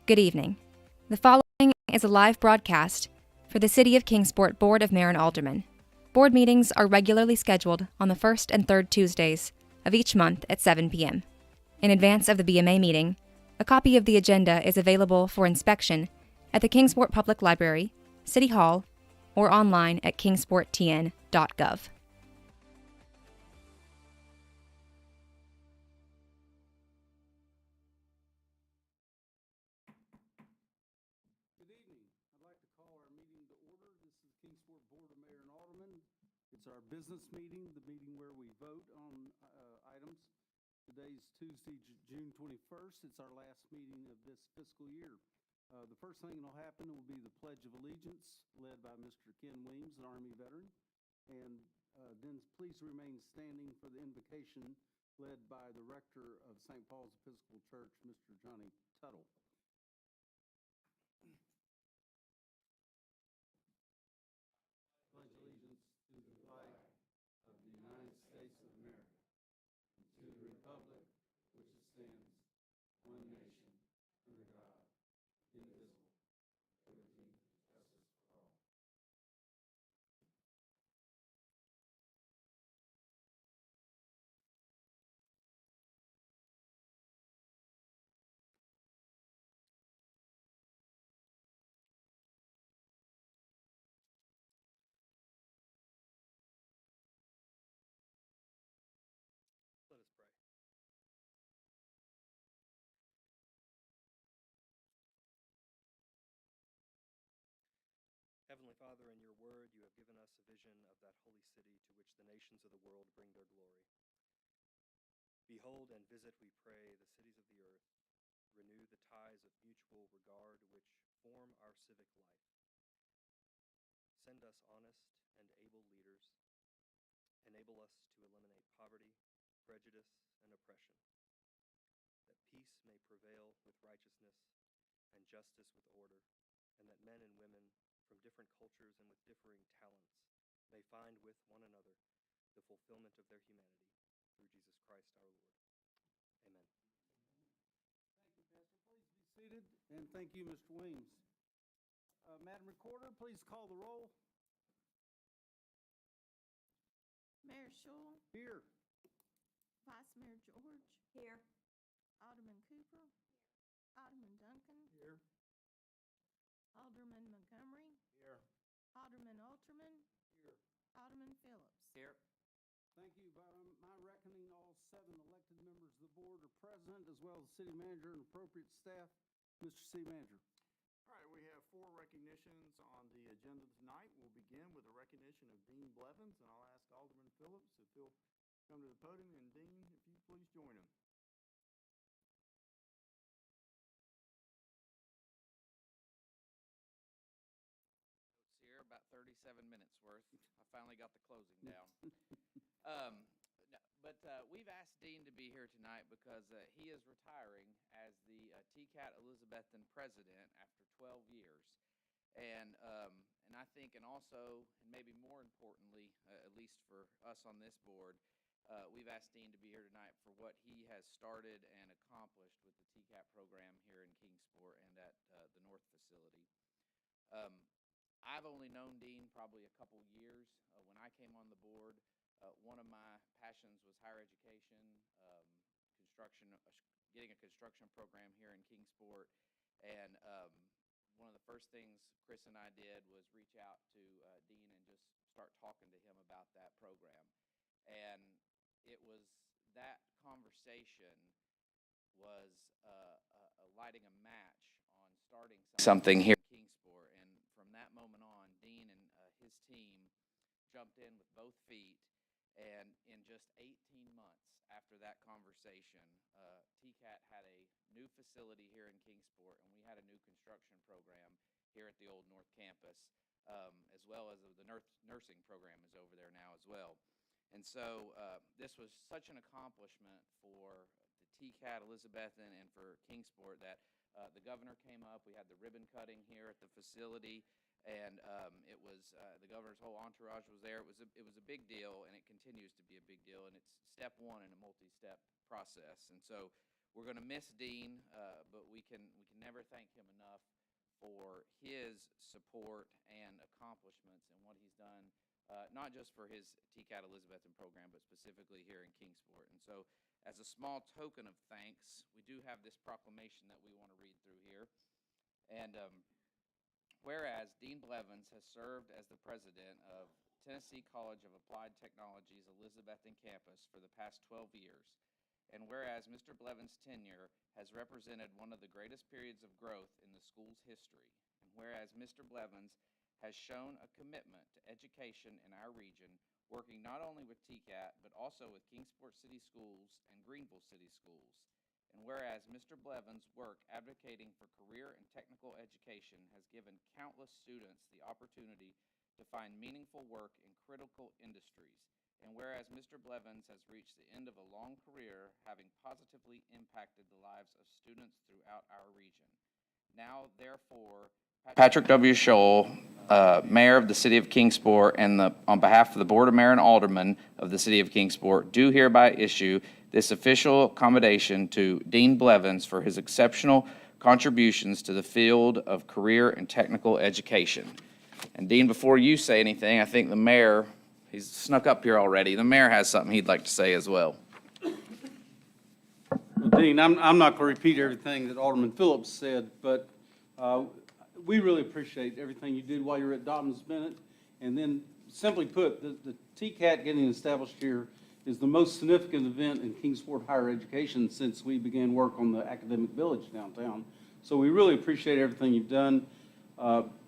Good evening. The following is a live broadcast for the City of Kingsport Board of Mayor and Aldermen. Board meetings are regularly scheduled on the first and third Tuesdays of each month at 7 p.m. In advance of the BMA meeting, a copy of the agenda is available for inspection at the Kingsport Public Library, City Hall, or online at kingsporttn.gov. It's our business meeting, the meeting where we vote on items. Today's Tuesday, June 21st. It's our last meeting of this fiscal year. The first thing that will happen will be the Pledge of Allegiance, led by Mr. Ken Weems, an Army veteran. And then please remain standing for the invocation, led by the Rector of St. Paul's Episcopal Church, Mr. Johnny Tuttle. Let us pray. Heavenly Father, in your word, you have given us a vision of that holy city to which the nations of the world bring their glory. Behold and visit, we pray, the cities of the earth. Renew the ties of mutual regard which form our civic life. Send us honest and able leaders. Enable us to eliminate poverty, prejudice, and oppression, that peace may prevail with righteousness and justice with order, and that men and women from different cultures and with differing talents may find with one another the fulfillment of their humanity through Jesus Christ our Lord. Amen. Thank you, Pastor. Please be seated, and thank you, Mr. Weems. Madam Recorder, please call the roll. Mayor Schul. Here. Vice Mayor George. Here. Alderman Cooper. Alderman Duncan. Here. Alderman Montgomery. Here. Alderman Alterman. Here. Alderman Phillips. Here. Thank you. By my reckoning, all 7 elected members of the board are present, as well as the city manager and appropriate staff. Mr. City Manager. All right, we have 4 recognitions on the agenda tonight. We'll begin with a recognition of Dean Blevins, and I'll ask Alderman Phillips if he'll come to the podium. And Dean, if you please join him. Here, about 37 minutes worth. I finally got the closing down. We've asked Dean to be here tonight because he is retiring as the TCAT Elizabethan president after 12 years. And I think, and also, and maybe more importantly, at least for us on this board, we've asked Dean to be here tonight for what he has started and accomplished with the TCAT program here in Kingsport and at the North facility. I've only known Dean probably a couple years. When I came on the board, one of my passions was higher education, construction, getting a construction program here in Kingsport. And one of the first things Chris and I did was reach out to Dean and just start talking to him about that program. And it was that conversation was lighting a match on starting something here in Kingsport. And from that moment on, Dean and his team jumped in with both feet. And in just 18 months after that conversation, TCAT had a new facility here in Kingsport, and we had a new construction program here at the Old North Campus, as well as the nursing program is over there now as well. And so this was such an accomplishment for the TCAT Elizabethan and for Kingsport that the governor came up. We had the ribbon cutting here at the facility. And it was the governor's whole entourage was there. It was a big deal, and it continues to be a big deal. And it's step 1 in a multi-step process. And so We're going to miss Dean, but we can never thank him enough for his support and accomplishments and what he's done, not just for his TCAT Elizabethan program, but specifically here in Kingsport. And so, as a small token of thanks, we do have this proclamation that we want to read through here. And whereas Dean Blevins has served as the president of Tennessee College of Applied Technology's Elizabethan campus for the past 12 years, and whereas Mr. Blevins' tenure has represented one of the greatest periods of growth in the school's history, and whereas Mr. Blevins has shown a commitment to education in our region, working not only with TCAT, but also with Kingsport City Schools and Greenville City Schools, and whereas Mr. Blevins' work advocating for career and technical education has given countless students the opportunity to find meaningful work in critical industries, and whereas Mr. Blevins has reached the end of a long career, having positively impacted the lives of students throughout our region. Now, therefore, Patrick W. Scholl, Mayor of the City of Kingsport, and on behalf of the Board of Mayor and Alderman of the City of Kingsport, do hereby issue this official commendation to Dean Blevins for his exceptional contributions to the field of career and technical education. And Dean, before you say anything, I think the mayor, he's snuck up here already. The mayor has something he'd like to say as well. Well, Dean, I'm not going to repeat everything that Alderman Phillips said, but we really appreciate everything you did while you were at Dobbins Bennett. And then, simply put, the TCAT getting established here is the most significant event in Kingsport higher education since we began work on the academic village downtown. So we really appreciate everything you've done.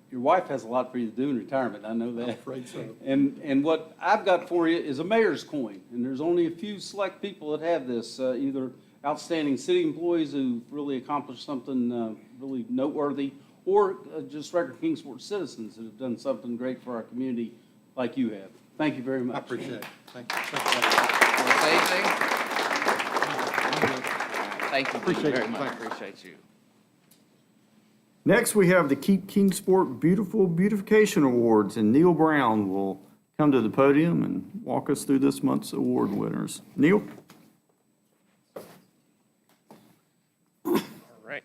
Your wife has a lot for you to do in retirement, I know that. I'm afraid so. And what I've got for you is a mayor's coin, and there's only a few select people that have this, either outstanding city employees who've really accomplished something really noteworthy, or just regular Kingsport citizens that have done something great for our community like you have. Thank you very much. I appreciate it. Thank you. Want to say anything? Thank you Appreciate very it. much. Thank you. Appreciate you. Next, we have the Keep Kingsport Beautiful Beautification Awards, and Neil Brown will come to the podium and walk us through this month's award winners. Neil? All right.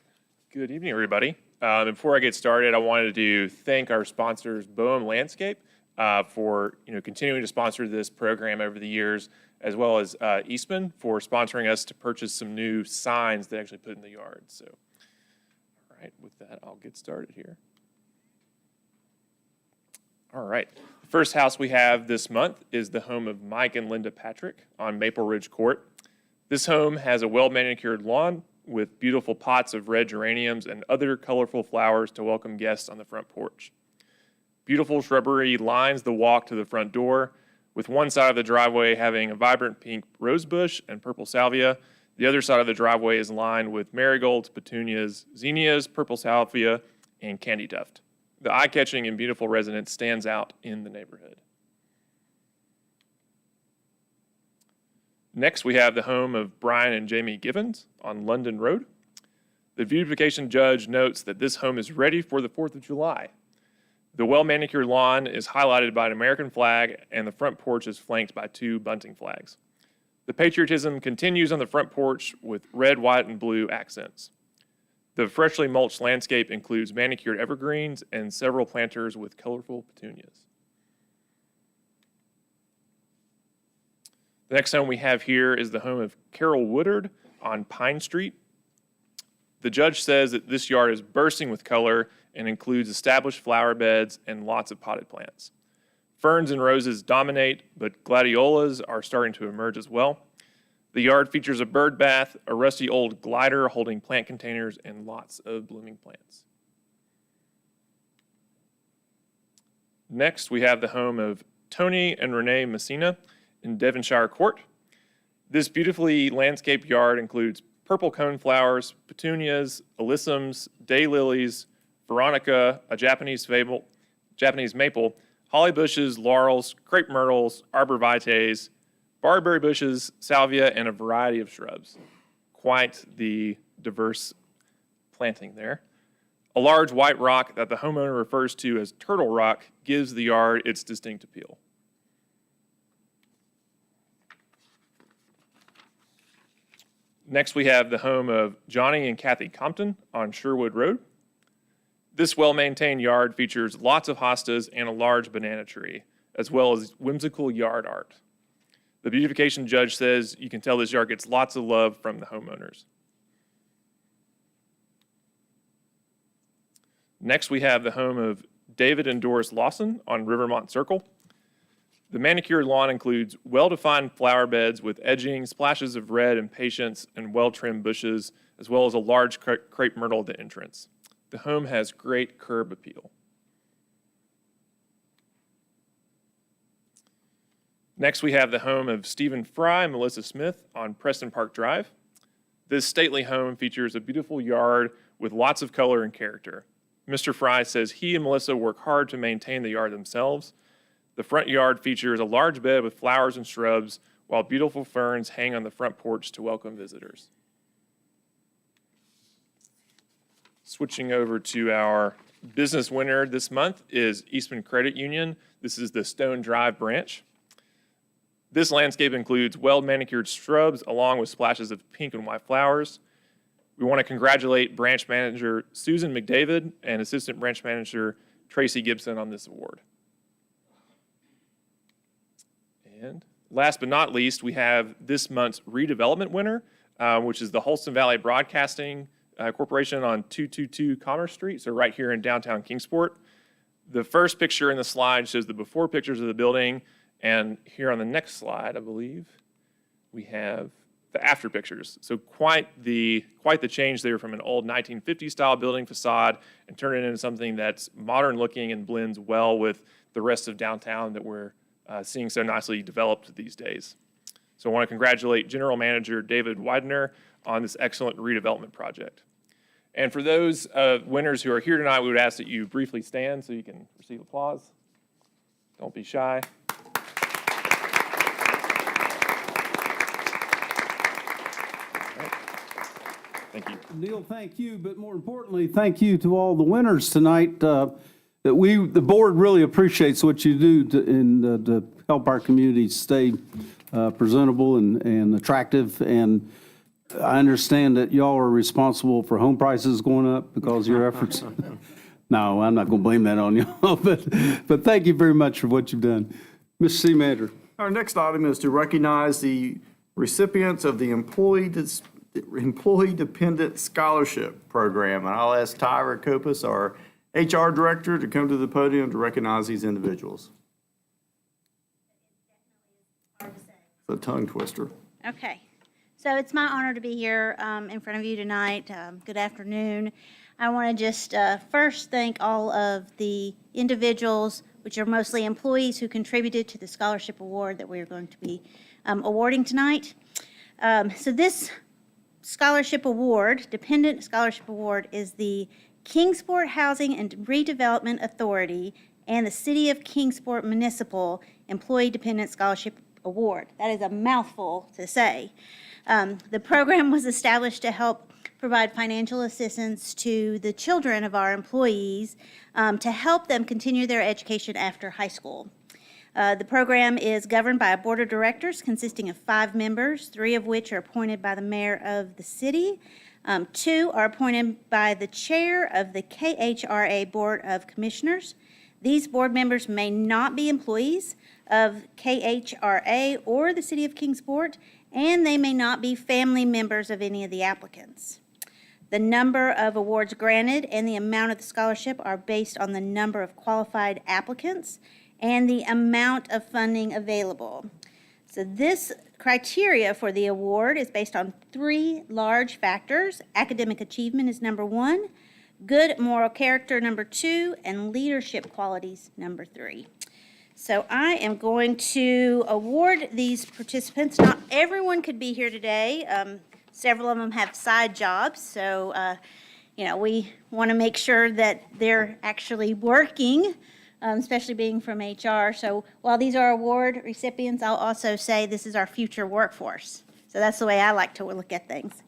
Good evening, everybody. Before I get started, I wanted to thank our sponsors, Boehm Landscape, for continuing to sponsor this program over the years, as well as Eastman for sponsoring us to purchase some new signs that actually put in the yard. So, all right, with that, I'll get started here. All right. The first house we have this month is the home of Mike and Linda Patrick on Maple Ridge Court. This home has a well-manicured lawn with beautiful pots of red geraniums and other colorful flowers to welcome guests on the front porch. Beautiful shrubbery lines the walk to the front door, with one side of the driveway having a vibrant pink rosebush and purple salvia. The other side of the driveway is lined with marigolds, petunias, zinnias, purple salvia, and candy tuft. The eye-catching and beautiful residence stands out in the neighborhood. Next, we have the home of Brian and Jamie Gibbons on London Road. The beautification judge notes that this home is ready for the 4th of July. The well-manicured lawn is highlighted by an American flag, and the front porch is flanked by 2 bunting flags. The patriotism continues on the front porch with red, white, and blue accents. The freshly mulched landscape includes manicured evergreens and several planters with colorful petunias. The next home we have here is the home of Carol Woodard on Pine Street. The judge says that this yard is bursting with color and includes established flower beds and lots of potted plants. Ferns and roses dominate, but gladiolas are starting to emerge as well. The yard features a bird bath, a rusty old glider holding plant containers, and lots of blooming plants. Next, we have the home of Tony and Renee Messina in Devonshire Court. This beautifully landscaped yard includes purple coneflowers, petunias, alyssums, daylilies, veronica, a Japanese maple, holly bushes, laurels, crepe myrtles, arborvitaes, barberry bushes, salvia, and a variety of shrubs. Quite the diverse planting there. A large white rock that the homeowner refers to as Turtle Rock gives the yard its distinct appeal. Next, we have the home of Johnny and Kathy Compton on Sherwood Road. This well-maintained yard features lots of hostas and a large banana tree, as well as whimsical yard art. The beautification judge says you can tell this yard gets lots of love from the homeowners. Next, we have the home of David and Doris Lawson on Rivermont Circle. The manicured lawn includes well-defined flower beds with edging, splashes of red and patience, and well-trimmed bushes, as well as a large crepe myrtle at the entrance. The home has great curb appeal. Next, we have the home of Stephen Fry and Melissa Smith on Preston Park Drive. This stately home features a beautiful yard with lots of color and character. Mr. Fry says he and Melissa work hard to maintain the yard themselves. The front yard features a large bed with flowers and shrubs, while beautiful ferns hang on the front porch to welcome visitors. Switching over to our business winner this month is Eastman Credit Union. This is the Stone Drive branch. This landscape includes well-manicured shrubs along with splashes of pink and white flowers. We want to congratulate branch manager Susan McDavid and assistant branch manager Tracy Gibson on this award. And last but not least, we have this month's redevelopment winner, which is the Holston Valley Broadcasting Corporation on 222 Commerce Street, so right here in downtown Kingsport. The first picture in the slide shows the before pictures of the building, and here on the next slide, I believe, we have the after pictures. So quite the change there from an old 1950s style building facade and turn it into something that's modern looking and blends well with the rest of downtown that we're seeing so nicely developed these days. So I want to congratulate General Manager David Widener on this excellent redevelopment project. And for those winners who are here tonight, we would ask that you briefly stand so you can receive applause. Don't be shy. Thank you. Neil, thank you, but more importantly, thank you to all the winners tonight. That the board really appreciates what you do to help our community stay presentable and attractive. And I understand that y'all are responsible for home prices going up because of your efforts. No, I'm not going to blame that on y'all, but thank you very much for what you've done. Mr. C. Manager. Our next item is to recognize the recipients of the Employee Dependent Scholarship Program. And I'll ask Tyra Kopus, our HR Director, to come to the podium to recognize these individuals. It's a tongue twister. Okay. So it's my honor to be here in front of you tonight. Good afternoon. I want to just first thank all of the individuals, which are mostly employees, who contributed to the scholarship award that we are going to be awarding tonight. So this scholarship award, Dependent Scholarship Award, is the Kingsport Housing and Redevelopment Authority and the City of Kingsport Municipal Employee Dependent Scholarship Award. That is a mouthful to say. The program was established to help provide financial assistance to the children of our employees to help them continue their education after high school. The program is governed by a board of directors consisting of 5 members, 3 of which are appointed by the mayor of the city. 2 are appointed by the chair of the KHRA Board of Commissioners. These board members may not be employees of KHRA or the City of Kingsport, and they may not be family members of any of the applicants. The number of awards granted and the amount of the scholarship are based on the number of qualified applicants and the amount of funding available. So this criteria for the award is based on 3 large factors. Academic achievement is number 1, good moral character number 2, and leadership qualities number 3. So I am going to award these participants. Not everyone could be here today. Several of them have side jobs, so we want to make sure that they're actually working, especially being from HR. So while these are award recipients, I'll also say this is our future workforce. So that's the way I like to look at things.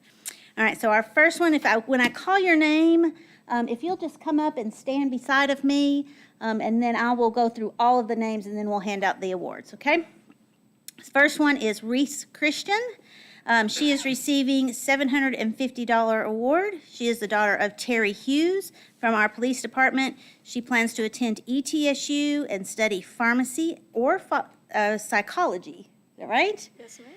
All right, so our first one, when I call your name, if you'll just come up and stand beside of me, and then I will go through all of the names, and then we'll hand out the awards, okay? This first one is Reese Christian. She is receiving $750 award. She is the daughter of Terry Hughes from our police department. She plans to attend ETSU and study pharmacy or psychology. Is that right? Yes, ma'am.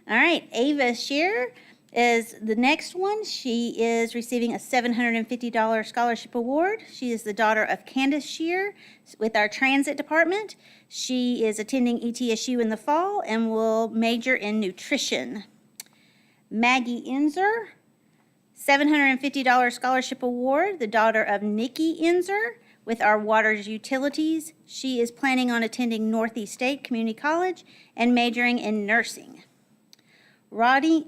All right, Ava Shearer is the next one. She is receiving a $750 scholarship award. She is the daughter of Candace Shearer with our transit department. She is attending ETSU in the fall and will major in nutrition. Maggie Inzer, $750 scholarship award, the daughter of Nikki Inzer with our water's utilities. She is planning on attending Northeast State Community College and majoring in nursing. Riley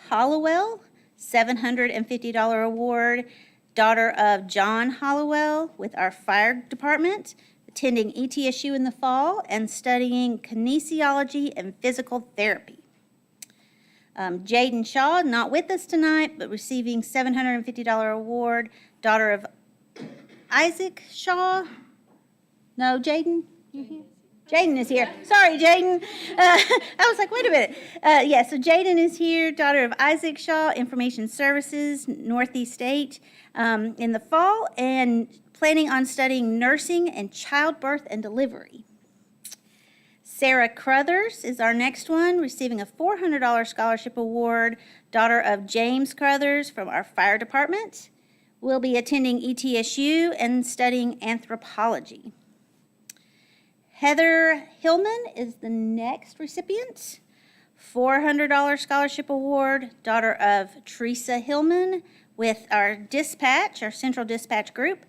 Hollowell, $750 award, daughter of John Hollowell with our fire department, attending ETSU in the fall and studying kinesiology and physical therapy. Jaden Shaw, not with us tonight, but receiving $750 award, daughter of Isaac Shaw. No, Jaden? You here? Jaden is here. Sorry, Jaden. I was like, wait a minute. So Jaden is here, daughter of Isaac Shaw, Information Services, Northeast State, in the fall, and planning on studying nursing and childbirth and delivery. Sarah Crothers is our next one, receiving a $400 scholarship award, daughter of James Crothers from our fire department. Will be attending ETSU and studying anthropology. Heather Hillman is the next recipient. $400 scholarship award, daughter of Teresa Hillman with our dispatch, our central dispatch group.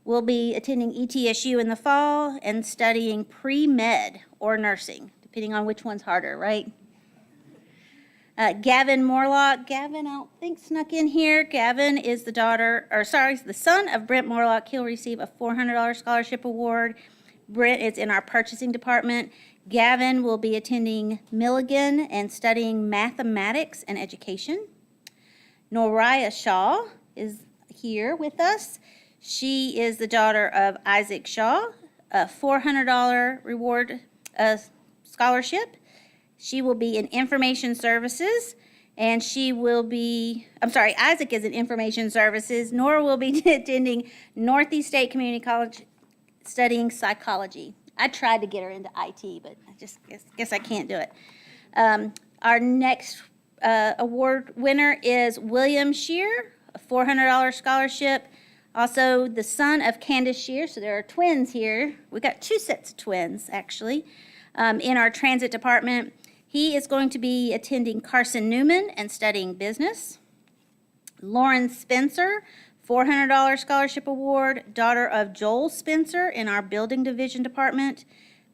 Will be attending ETSU in the fall and studying pre-med or nursing, depending on which one's harder, right? Gavin Morlock. Gavin, I don't think snuck in here. Gavin is the son of Brent Morlock. He'll receive a $400 scholarship award. Brent is in our purchasing department. Gavin will be attending Milligan and studying mathematics and education. Noriah Shaw is here with us. She is the daughter of Isaac Shaw, a $400 reward scholarship. She will be in information services, and Isaac is in information services. Nora will be attending Northeast State Community College studying psychology. I tried to get her into IT, but I just guess I can't do it. Our next award winner is William Shear, a $400 scholarship. Also, the son of Candace Shear, so there are twins here. We got two sets of twins, actually, in our transit department. He is going to be attending Carson Newman and studying business. Lauren Spencer, $400 scholarship award, daughter of Joel Spencer in our building division department,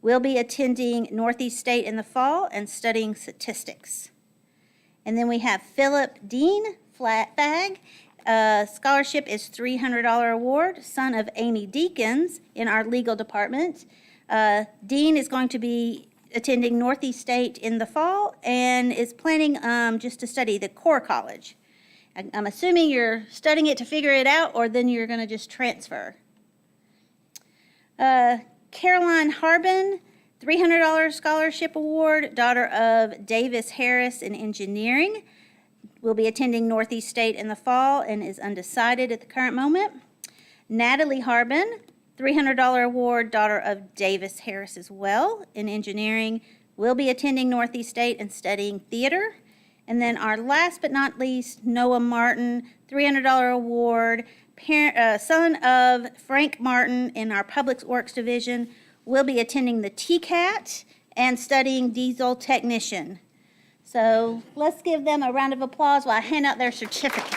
will be attending Northeast State in the fall and studying statistics. And then we have Philip Dean Flatbag. Scholarship is $300 award, son of Amy Deakins in our legal department. Dean is going to be attending Northeast State in the fall and is planning just to study the core college. I'm assuming you're studying it to figure it out, or then you're going to just transfer. Caroline Harbin, $300 scholarship award, daughter of Davis Harris in engineering, will be attending Northeast State in the fall and is undecided at the current moment. Natalie Harbin, $300 award, daughter of Davis Harris as well in engineering, will be attending Northeast State and studying theater. And then our last but not least, Noah Martin, $300 award, son of Frank Martin in our Public Works Division, will be attending the TCAT and studying diesel technician. So let's give them a round of applause while I hand out their certificates.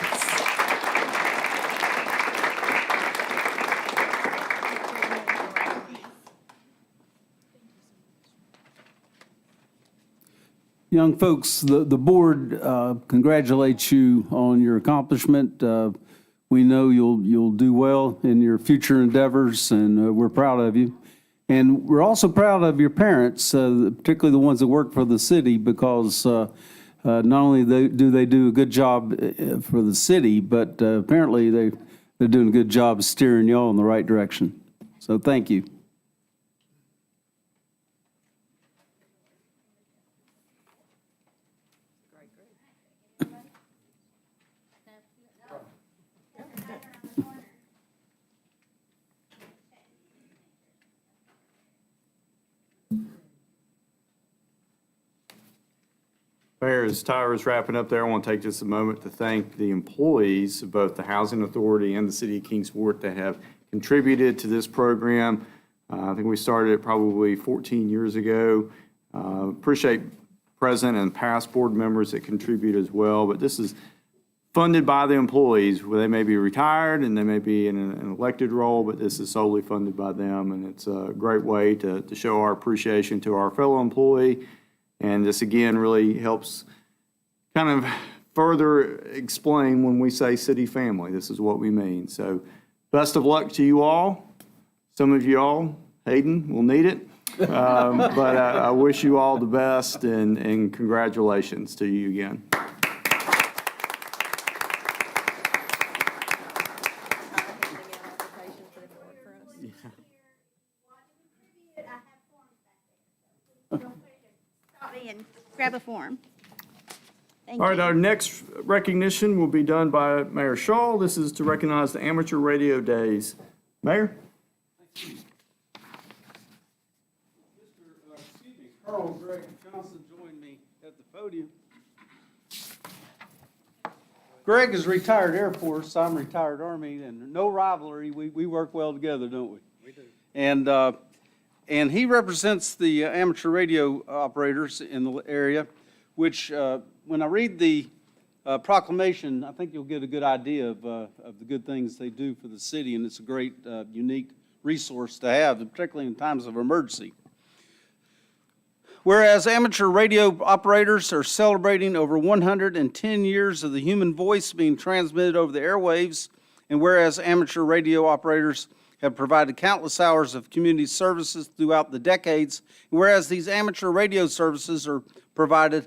Young folks, the board congratulates you on your accomplishment. We know you'll do well in your future endeavors, and we're proud of you. And we're also proud of your parents, particularly the ones that work for the city, because not only do they do a good job for the city, but apparently they're doing a good job steering y'all in the right direction. So thank you. Mayor, as Tyra's wrapping up there, I want to take just a moment to thank the employees of both the Housing Authority and the City of Kingsport that have contributed to this program. I think we started it probably 14 years ago. Appreciate present and past board members that contribute as well, but this is funded by the employees, where they may be retired and they may be in an elected role, but this is solely funded by them, and it's a great way to show our appreciation to our fellow employee. And this, again, really helps kind of further explain when we say city family, this is what we mean. So best of luck to you all. Some of you all, Hayden, will need it. But I wish you all the best, and congratulations to you again. And grab a form. Thank All right, you. our next recognition will be done by Mayor Shaw. This is to recognize the Amateur Radio Days. Mayor? Carl Greg Johnson joined me at the podium. Greg is retired Air Force, I'm retired Army, and no rivalry. We work well together, don't we? We do. And he represents the amateur radio operators in the area, which, when I read the proclamation, I think you'll get a good idea of the good things they do for the city, and it's a great, unique resource to have, particularly in times of emergency. Whereas amateur radio operators are celebrating over 110 years of the human voice being transmitted over the airwaves, and whereas amateur radio operators have provided countless hours of community services throughout the decades, whereas these amateur radio services are provided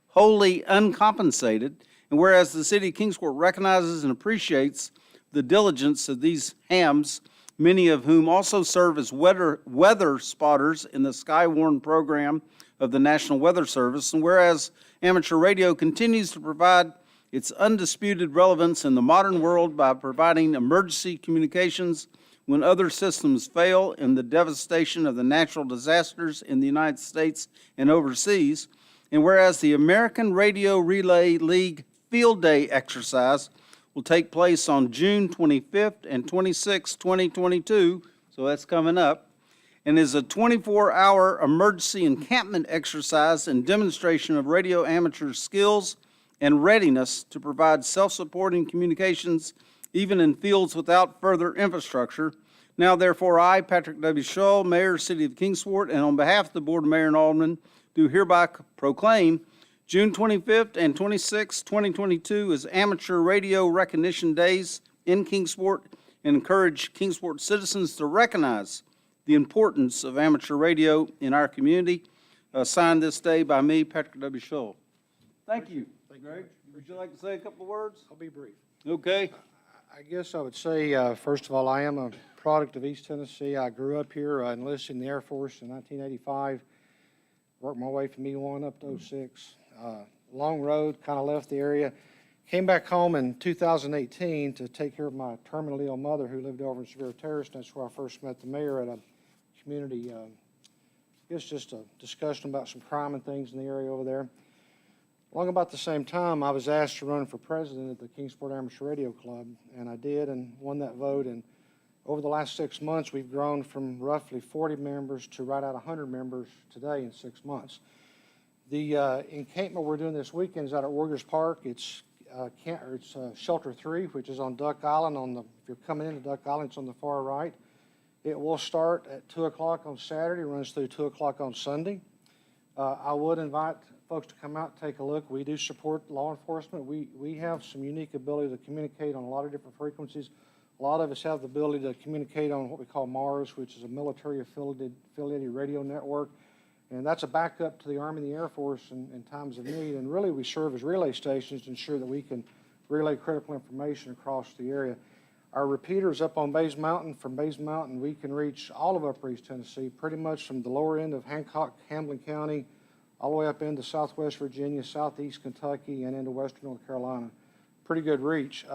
wholly uncompensated, and whereas the City of Kingsport recognizes and appreciates the diligence of these hams, many of whom also serve as weather spotters in the Skywarn program of the National Weather Service, and whereas amateur radio continues to provide its undisputed relevance in the modern world by providing emergency communications when other systems fail in the devastation of the natural disasters in the United States and overseas, and whereas the American Radio Relay League Field Day exercise will take place on June 25th and 26th, 2022, so that's coming up, and is a 24-hour emergency encampment exercise and demonstration of radio amateur skills and readiness to provide self-supporting communications even in fields without further infrastructure. Now, therefore, I, Patrick W. Shaw, Mayor, City of Kingsport, and on behalf of the Board of Mayor and Alderman, do hereby proclaim June 25th and 26th, 2022 as Amateur Radio Recognition Days in Kingsport, and encourage Kingsport citizens to recognize the importance of amateur radio in our community. Signed this day by me, Patrick W. Shaw. Thank you. Greg, would you like to say a couple of words? I'll be brief. Okay. I guess I would say, first of all, I am a product of East Tennessee. I grew up here, enlisted in the Air Force in 1985, worked my way from E1 up to 06. Long road, kind of left the area. Came back home in 2018 to take care of my terminally ill mother who lived over in Severe Terrace. That's where I first met the mayor at a community, I guess just a discussion about some crime and things in the area over there. Along about the same time, I was asked to run for president at the Kingsport Amateur Radio Club, and I did and won that vote. And over the last 6 months, we've grown from roughly 40 members to right at 100 members today in 6 months. The encampment we're doing this weekend is out at Warriors Park. It's Shelter 3, which is on Duck Island. If you're coming into Duck Island, it's on the far right. It will start at 2 o'clock on Saturday, runs through 2 o'clock on Sunday. I would invite folks to come out and take a look. We do support law enforcement. We have some unique ability to communicate on a lot of different frequencies. A lot of us have the ability to communicate on what we call MARS, which is a military affiliated radio network. And that's a backup to the Army and the Air Force in times of need. And really, we serve as relay stations to ensure that we can relay critical information across the area. Our repeater is up on Bays Mountain. From Bays Mountain, we can reach all of Upper East Tennessee, pretty much from the lower end of Hancock, Hamlin County, all the way up into Southwest Virginia, Southeast Kentucky, and into Western North Carolina. Pretty good reach.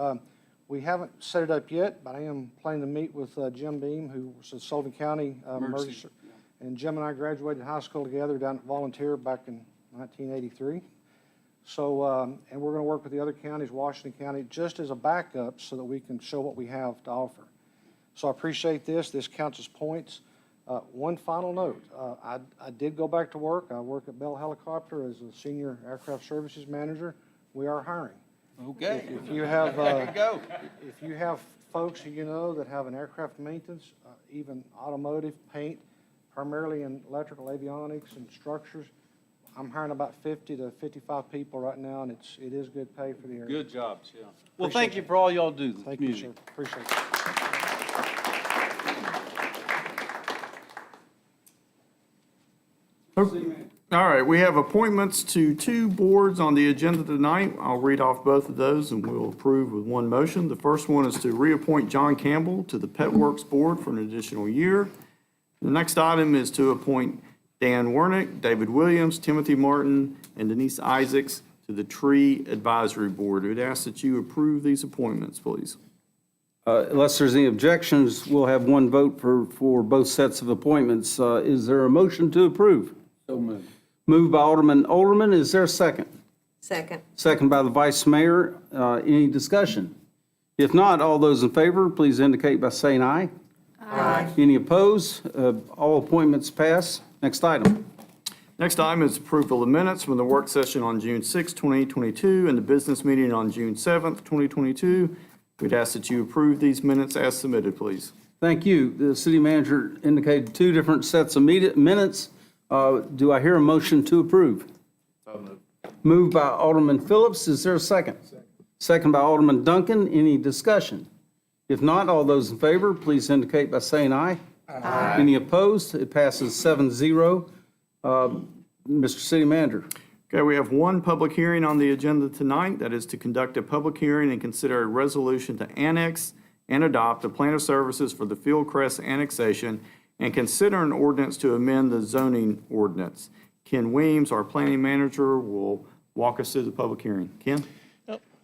We haven't set it up yet, but I am planning to meet with Jim Beam, who was a Sullivan County emergency. And Jim and I graduated high school together down at Volunteer back in 1983. So, and we're going to work with the other counties, Washington County, just as a backup so that we can show what we have to offer. So I appreciate this. This counts as points. One final note, I did go back to work. I work at Bell Helicopter as a senior aircraft services manager. We are hiring. Okay. If you have, There you go. if you have folks who you know that have an aircraft maintenance, even automotive, paint, primarily in electrical avionics and structures, I'm hiring about 50 to 55 people right now, and it is good pay for the area. Good job, Tim. Well, thank you for all y'all do to the Thank you, community. sir. Appreciate it. All right, we have appointments to 2 boards on the agenda tonight. I'll read off both of those and we'll approve with one motion. The first one is to reappoint John Campbell to the Pet Works Board for an additional year. The next item is to appoint Dan Wernick, David Williams, Timothy Martin, and Denise Isaacs to the Tree Advisory Board. We'd ask that you approve these appointments, please. Unless there's any objections, we'll have one vote for both sets of appointments. Is there a motion to approve? So moved. Moved by Alderman. Is there a second? Second. Second by the Vice Mayor. Any discussion? If not, all those in favor, please indicate by saying aye. Aye. Any opposed? All appointments pass. Next item. Next item is approval of minutes from the work session on June 6, 2022, and the business meeting on June 7th, 2022. We'd ask that you approve these minutes as submitted, please. Thank you. The city manager indicated 2 different sets of minutes. Do I hear a motion to approve? Moved by Alderman Phillips. Is there a second? Second by Alderman Duncan. Any discussion? If not, all those in favor, please indicate by saying aye. Aye. Any opposed? It passes 7-0. Mr. City Manager. Okay, we have one public hearing on the agenda tonight. That is to conduct a public hearing and consider a resolution to annex and adopt a plan of services for the Fieldcrest annexation and consider an ordinance to amend the zoning ordinance. Ken Weems, our planning manager, will walk us through the public hearing. Ken?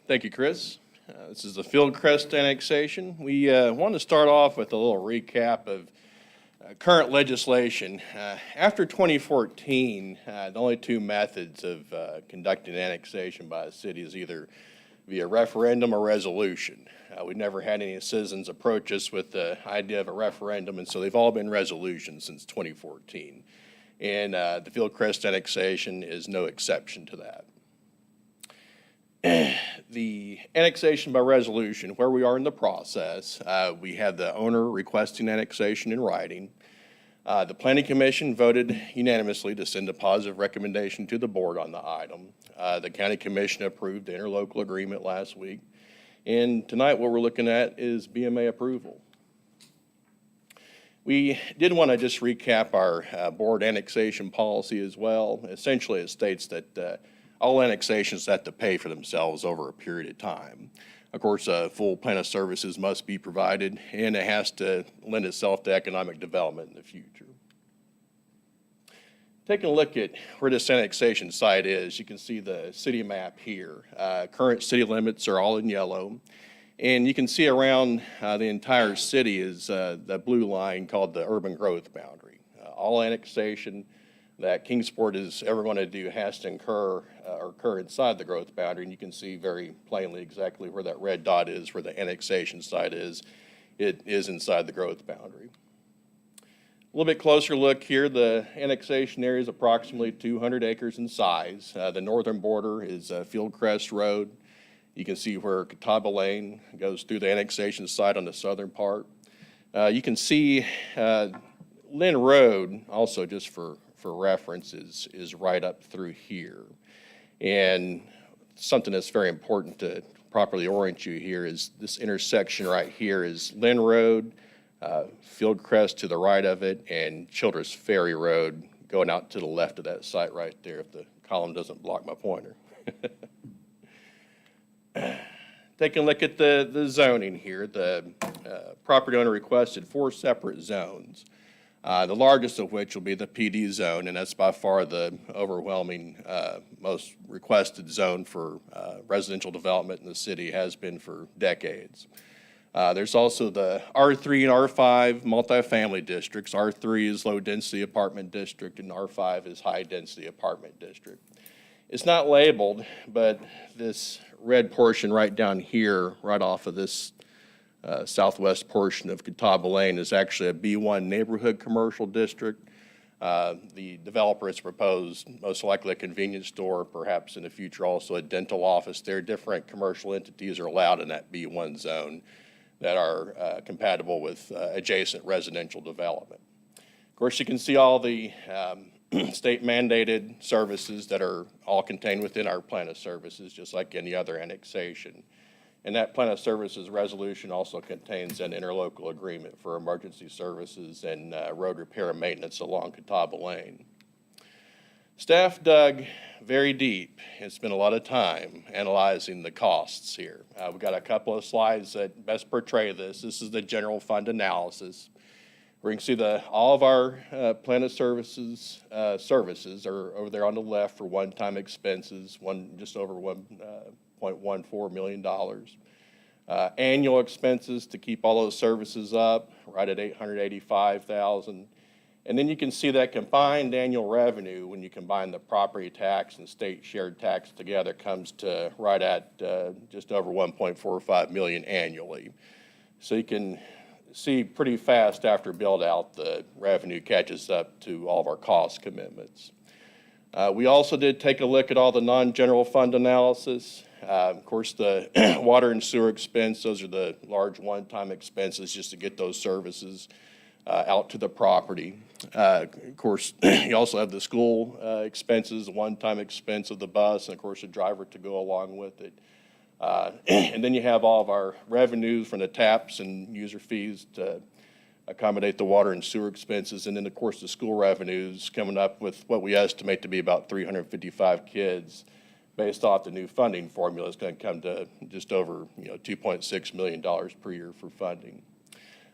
Thank you, Chris. This is the Fieldcrest annexation. We want to start off with a little recap of current legislation. After 2014, the only 2 methods of conducting annexation by a city is either via referendum or resolution. We've never had any citizens approach us with the idea of a referendum, and so they've all been resolutions since 2014. And the Fieldcrest annexation is no exception to that. The annexation by resolution, where we are in the process, we have the owner requesting annexation in writing. The Planning Commission voted unanimously to send a positive recommendation to the board on the item. The County Commission approved the interlocal agreement last week. And tonight what we're looking at is BMA approval. We did want to just recap our board annexation policy as well. Essentially, it states that all annexations have to pay for themselves over a period of time. Of course, a full plan of services must be provided, and it has to lend itself to economic development in the future. Taking a look at where this annexation site is, you can see the city map here. Current city limits are all in yellow. And you can see around the entire city is the blue line called the urban growth boundary. All annexation that Kingsport is ever going to do has to occur inside the growth boundary. And you can see very plainly exactly where that red dot is, where the annexation site is. It is inside the growth boundary. A little bit closer look here, the annexation area is approximately 200 acres in size. The northern border is Fieldcrest Road. You can see where Catawba Lane goes through the annexation site on the southern part. You can see Lynn Road, also just for reference, is right up through here. And something that's very important to properly orient you here is this intersection right here is Lynn Road, Fieldcrest to the right of it, and Childress Ferry Road going out to the left of that site right there, if the column doesn't block my pointer. Taking a look at the zoning here, the property owner requested 4 separate zones, the largest of which will be the PD zone, and that's by far the overwhelming most requested zone for residential development in the city, has been for decades. There's also the R3 and R5 multifamily districts. R3 is low-density apartment district, and R5 is high-density apartment district. It's not labeled, but this red portion right down here, right off of this southwest portion of Catawba Lane is actually a B1 neighborhood commercial district. The developer has proposed most likely a convenience store, perhaps in the future also a dental office. There are different commercial entities are allowed in that B1 zone that are compatible with adjacent residential development. Of course, you can see all the state mandated services that are all contained within our plan of services, just like any other annexation. And that plan of services resolution also contains an interlocal agreement for emergency services and road repair and maintenance along Catawba Lane. Staff dug very deep and spent a lot of time analyzing the costs here. We've got a couple of slides that best portray this. This is the general fund analysis. Where you can see all of our plan of services are over there on the left for one-time expenses, just over $1.14 million. Annual expenses to keep all those services up, right at $885,000. And then you can see that combined annual revenue, when you combine the property tax and state shared tax together, comes to right at just over $1.45 million annually. So you can see pretty fast after build out, the revenue catches up to all of our cost commitments. We also did take a look at all the non-general fund analysis. Of course, the water and sewer expense, those are the large one-time expenses just to get those services out to the property. Of course, you also have the school expenses, the one-time expense of the bus, and of course, the driver to go along with it. And then you have all of our revenues from the taps and user fees to accommodate the water and sewer expenses. And then, of course, the school revenues coming up with what we estimate to be about 355 kids based off the new funding formula. It's going to come to just over $2.6 million per year for funding.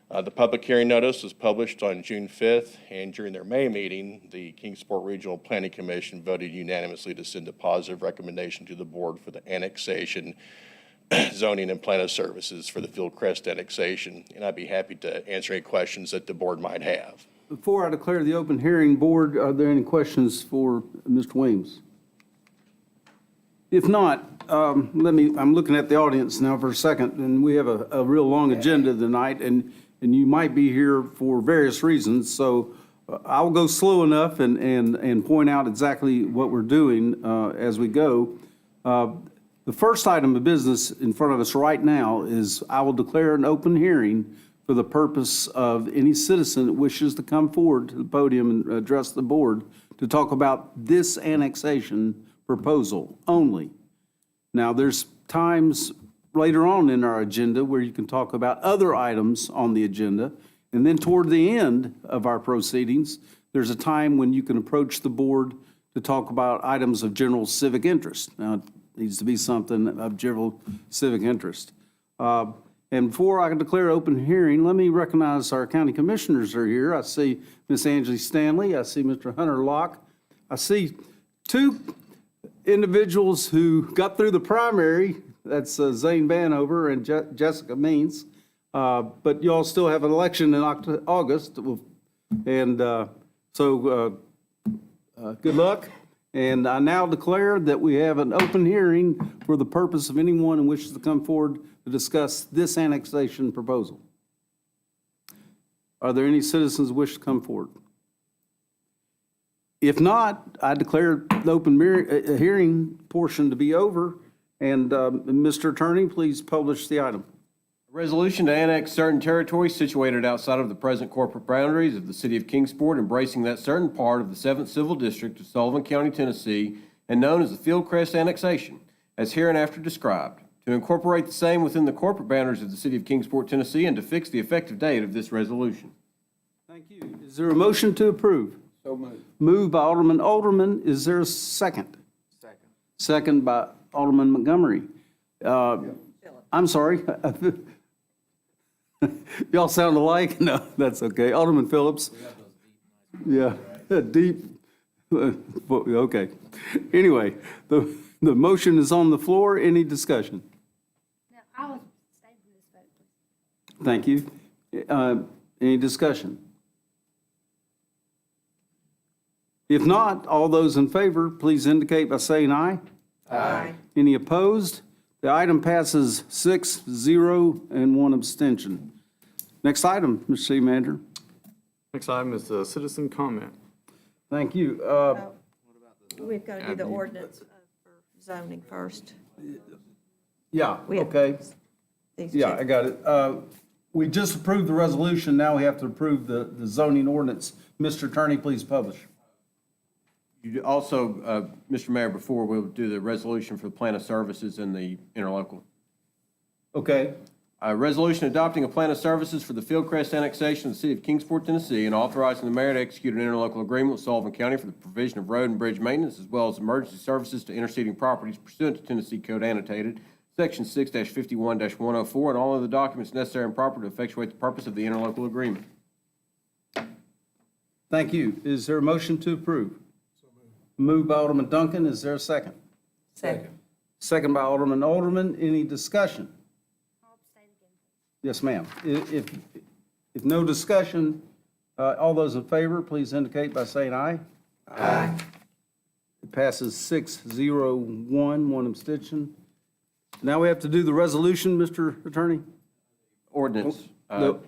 The public hearing notice was published on June 5th, and during their May meeting, the Kingsport Regional Planning Commission voted unanimously to send a positive recommendation to the board for the annexation, zoning, and plan of services for the Fieldcrest annexation, and I'd be happy to answer any questions that the board might have. Before I declare the open hearing, board, are there any questions for Mr. Weems? If not, I'm looking at the audience now for a second, and we have a real long agenda tonight, and you might be here for various reasons, so I'll go slow enough and point out exactly what we're doing as we go. The first item of business in front of us right now is I will declare an open hearing for the purpose of any citizen that wishes to come forward to the podium and address the board to talk about this annexation proposal only. Now, there's times later on in our agenda where you can talk about other items on the agenda, and then toward the end of our proceedings, there's a time when you can approach the board to talk about items of general civic interest. Now, it needs to be something of general civic interest. And before I can declare open hearing, let me recognize our county commissioners are here. I see Miss Angie Stanley. I see Mr. Hunter Locke. I see two individuals who got through the primary. That's Zane Vanover and Jessica Means. But you all still have an election in August. And so good luck. And I now declare that we have an open hearing for the purpose of anyone who wishes to come forward to discuss this annexation proposal. Are there any citizens who wish to come forward? If not, I declare the open hearing portion to be over. And Mr. Attorney, please publish the item. A resolution to annex certain territories situated outside of the present corporate boundaries of the city of Kingsport, embracing that certain part of the 7th Civil District of Sullivan County, Tennessee, and known as the Fieldcrest annexation, as hereinafter described, to incorporate the same within the corporate boundaries of the city of Kingsport, Tennessee, and to fix the effective date of this resolution. Thank you. Is there a motion to approve? So moved. Moved by Alderman. Is there a second? Second. Second by Alderman Montgomery. I'm sorry. Y'all sound alike? No, that's okay. Alderman Phillips. Yeah, deep. Okay. Anyway, the motion is on the floor. Any discussion? No, I will stay for this vote, please. Thank you. Any discussion? If not, all those in favor, please indicate by saying aye. Aye. Any opposed? The item passes 6-0 and 1 abstention. Next item, Mr. City Manager. Next item is citizen comment. Thank you. We've got to do the ordinance for zoning first. Yeah, We have okay. These Yeah, two. I got it. We just approved the resolution, now we have to approve the zoning ordinance. Mr. Attorney, please publish. You also, Mr. Mayor, before we'll do the resolution for the plan of services and the interlocal. Okay, A resolution adopting a plan of services for the Fieldcrest annexation of the city of Kingsport, Tennessee, and authorizing the mayor to execute an interlocal agreement with Sullivan County for the provision of road and bridge maintenance as well as emergency services to interceding properties pursuant to Tennessee Code Annotated, Section 6-51-104, and all other documents necessary and proper to effectuate the purpose of the interlocal agreement. thank you. Is there a motion to approve? Moved by Alderman Duncan, is there a second? Second. Second by Alderman Alderman, any discussion? I'll abstain again. Yes, ma'am. If no discussion, all those in favor, please indicate by saying aye. Aye. It passes 6-0-1, 1 abstention. Now we have to do the resolution, Mr. Attorney? Ordinance No. to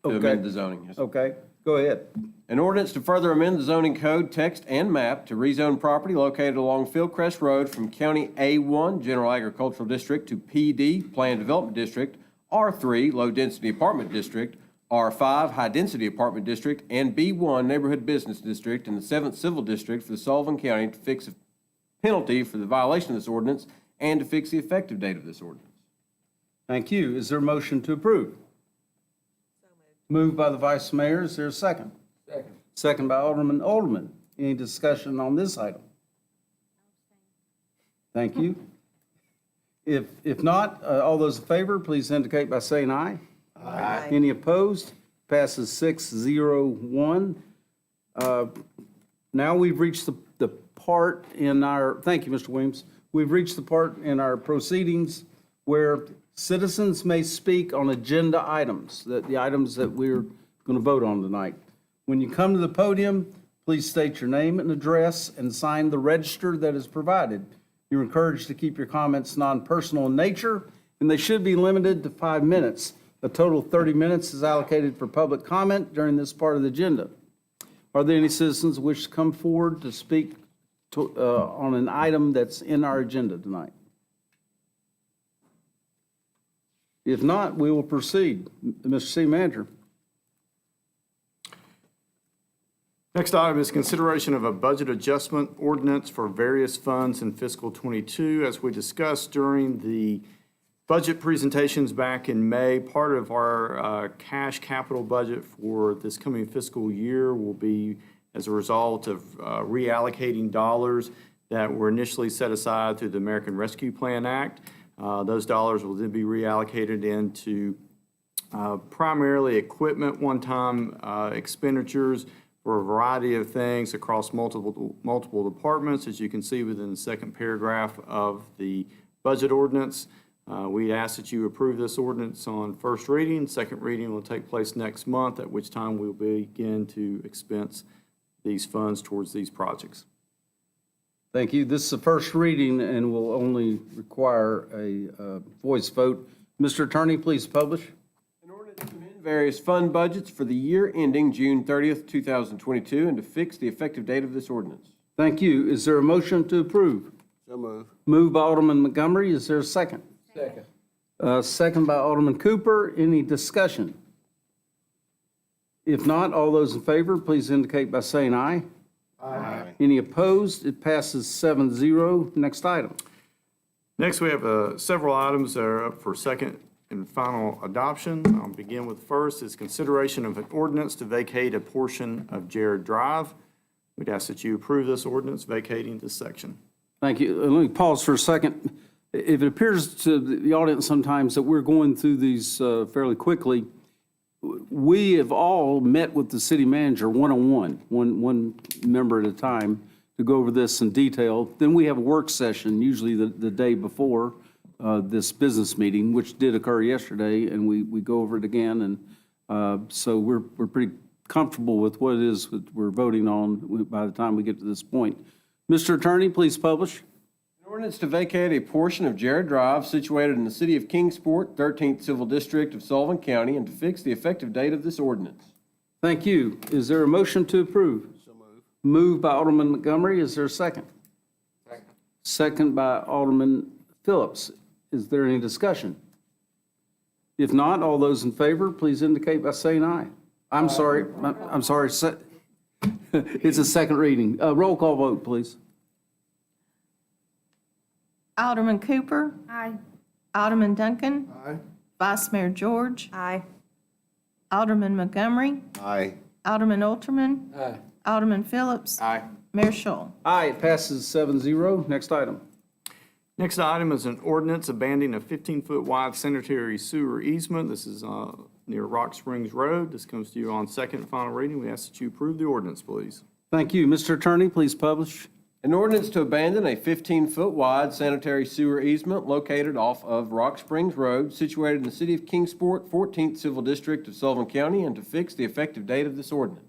Okay. amend the zoning. Yes, sir. Okay, go ahead. An ordinance to further amend the zoning code, text, and map to rezone property located along Fieldcrest Road from County A1 General Agricultural District to PD Planned Development District, R3 Low Density Apartment District, R5 High Density Apartment District, and B1 Neighborhood Business District in the 7th Civil District for the Sullivan County to fix a penalty for the violation of this ordinance and to fix the effective date of this ordinance. Thank you. Is there a motion to approve? Moved by the Vice Mayor, is there a second? Second. Second by Alderman Alderman. Any discussion on this item? Thank you. If not, all those in favor, please indicate by saying aye. Aye. Any opposed? Passes 6-0-1. Now we've reached the part in our, thank you, Mr. Williams. We've reached the part in our proceedings where citizens may speak on agenda items, the items that we're going to vote on tonight. When you come to the podium, please state your name and address and sign the register that is provided. You're encouraged to keep your comments non-personal in nature, and they should be limited to 5 minutes. A total of 30 minutes is allocated for public comment during this part of the agenda. Are there any citizens who wish to come forward to speak on an item that's in our agenda tonight? If not, we will proceed. Mr. City Manager. Next item is consideration of a budget adjustment ordinance for various funds in fiscal '22. As we discussed during the budget presentations back in May, part of our cash capital budget for this coming fiscal year will be as a result of reallocating dollars that were initially set aside through the American Rescue Plan Act. Those dollars will then be reallocated into primarily equipment, one-time expenditures for a variety of things across multiple departments. As you can see within the second paragraph of the budget ordinance, we ask that you approve this ordinance on first reading. Second reading will take place next month, at which time we'll begin to expense these funds towards these projects. Thank you. This is the first reading and will only require a voice vote. Mr. Attorney, please publish. An ordinance to amend various fund budgets for the year ending June 30th, 2022, and to fix the effective date of this ordinance. Thank you. Is there a motion to approve? So move. Moved by Alderman Montgomery. Is there a second? Second. Second by Alderman Cooper. Any discussion? If not, all those in favor, please indicate by saying aye. Aye. Any opposed? It passes 7-0. Next item. Next, we have several items that are up for second and final adoption. I'll begin with the first is consideration of an ordinance to vacate a portion of Jared Drive. We'd ask that you approve this ordinance vacating this section. Thank you. Let me pause for a second. If it appears to the audience sometimes that we're going through these fairly quickly, we have all met with the city manager one-on-one, one member at a time, to go over this in detail. Then we have a work session, usually the day before this business meeting, which did occur yesterday, and we go over it again. And so we're pretty comfortable with what it is that we're voting on by the time we get to this point. Mr. Attorney, please publish. An ordinance to vacate a portion of Jared Drive situated in the city of Kingsport, 13th Civil District of Sullivan County, and to fix the effective date of this ordinance. Thank you. Is there a motion to approve? So moved. Moved by Alderman Montgomery. Is there a second? Second. Second by Alderman Phillips. Is there any discussion? If not, all those in favor, please indicate by saying aye. I'm sorry. It's a second reading. Roll call vote, please. Alderman Cooper. Aye. Alderman Duncan. Aye. Vice Mayor George. Aye. Alderman Montgomery. Aye. Alderman Alterman. Aye. Alderman Phillips. Aye. Mayor Scholl. Aye, it passes 7-0. Next item. Next item is an ordinance abandoning a 15-foot wide sanitary sewer easement. This is near Rock Springs Road. This comes to you on second and final reading. We ask that you approve the ordinance, please. Thank you. Mr. Attorney, please publish. An ordinance to abandon a 15-foot wide sanitary sewer easement located off of Rock Springs Road, situated in the city of Kingsport, 14th Civil District of Sullivan County, and to fix the effective date of this ordinance.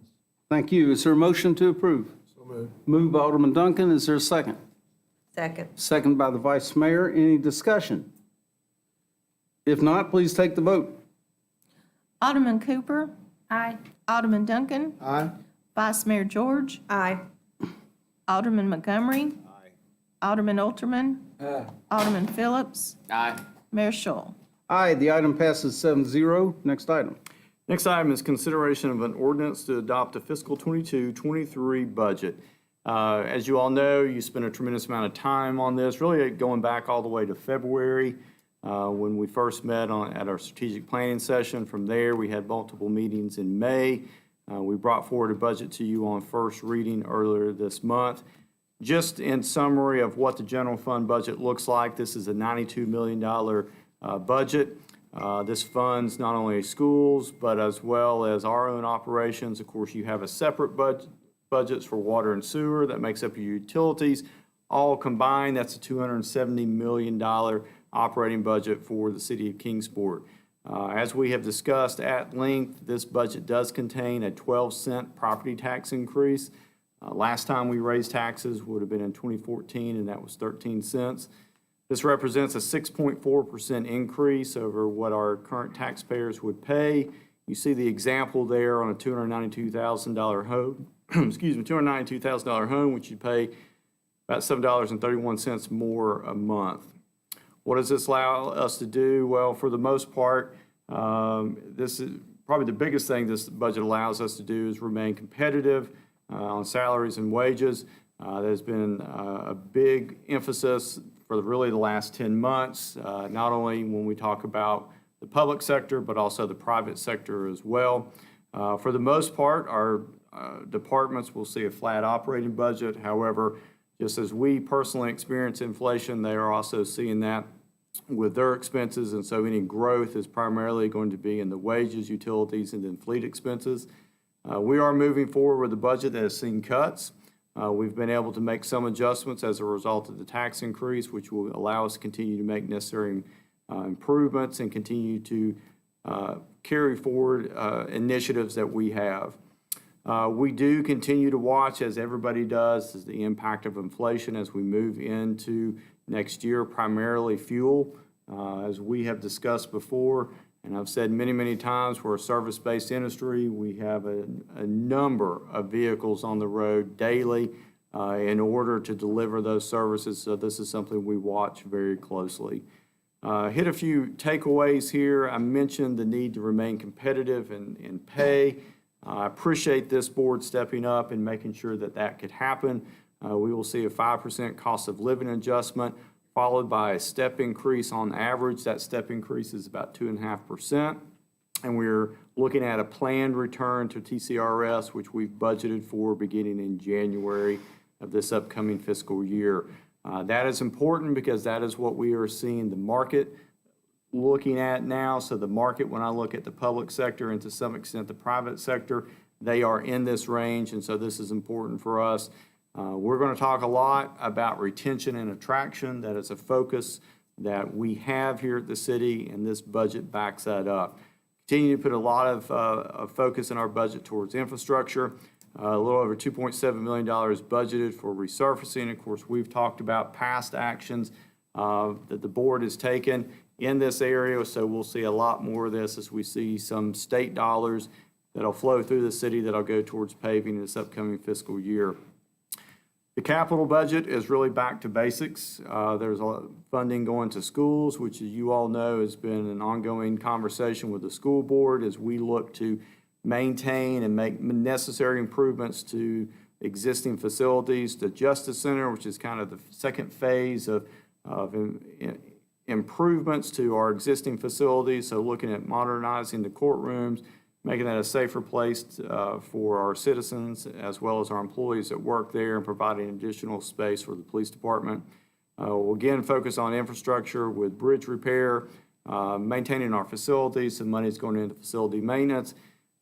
Thank you. Is there a motion to approve? So moved. Moved by Alderman Duncan. Is there a second? Second. Second by the Vice Mayor. Any discussion? If not, please take the vote. Alderman Cooper. Aye. Alderman Duncan. Aye. Vice Mayor George. Aye. Alderman Montgomery. Alderman Alterman. Alderman Phillips. Aye. Mayor Scholl. Aye, the item passes 7-0. Next item. Next item is consideration of an ordinance to adopt a fiscal 22-23 budget. As you all know, you spent a tremendous amount of time on this, really going back all the way to February when we first met at our strategic planning session. From there, we had multiple meetings in May. We brought forward a budget to you on first reading earlier this month. Just in summary of what the general fund budget looks like, this is a $92 million budget. This funds not only schools, but as well as our own operations. Of course, you have a separate budgets for water and sewer that makes up your utilities. All combined, that's a $270 million operating budget for the city of Kingsport. As we have discussed at length, this budget does contain a 12-cent property tax increase. Last time we raised taxes would have been in 2014, and that was 13 cents. This represents a 6.4% increase over what our current taxpayers would pay. You see the example there on a $292,000 home, $292,000 home, which you pay about $7.31 more a month. What does this allow us to do? Well, for the most part, this is probably the biggest thing this budget allows us to do is remain competitive on salaries and wages. There's been a big emphasis for really the last 10 months, not only when we talk about the public sector, but also the private sector as well. For the most part, our departments will see a flat operating budget. However, just as we personally experience inflation, they are also seeing that with their expenses, and so any growth is primarily going to be in the wages, utilities, and then fleet expenses. We are moving forward with a budget that has seen cuts. We've been able to make some adjustments as a result of the tax increase, which will allow us to continue to make necessary improvements and continue to carry forward initiatives that we have. We do continue to watch, as everybody does, is the impact of inflation as we move into next year, primarily fuel. As we have discussed before, and I've said many, many times, we're a service-based industry. We have a number of vehicles on the road daily in order to deliver those services, so this is something we watch very closely. Hit a few takeaways here. I mentioned the need to remain competitive in pay. I appreciate this board stepping up and making sure that that could happen. We will see a 5% cost of living adjustment, followed by a step increase on average. That step increase is about 2.5%. And we're looking at a planned return to TCRS, which we've budgeted for beginning in January of this upcoming fiscal year. That is important because that is what we are seeing the market looking at now. So the market, when I look at the public sector and to some extent the private sector, they are in this range, and so this is important for us. We're going to talk a lot about retention and attraction. That is a focus that we have here at the city, and this budget backs that up. Continue to put a lot of focus in our budget towards infrastructure. A little over $2.7 million budgeted for resurfacing. Of course, we've talked about past actions that the board has taken in this area, so we'll see a lot more of this as we see some state dollars that'll flow through the city that'll go towards paving in this upcoming fiscal year. The capital budget is really back to basics. There's a lot of funding going to schools, which, as you all know, has been an ongoing conversation with the school board as we look to maintain and make necessary improvements to existing facilities. The Justice Center, which is kind of the second phase of improvements to our existing facilities, so looking at modernizing the courtrooms, making that a safer place for our citizens as well as our employees that work there, and providing additional space for the police department. We'll again focus on infrastructure with bridge repair, maintaining our facilities. Some money is going into facility maintenance.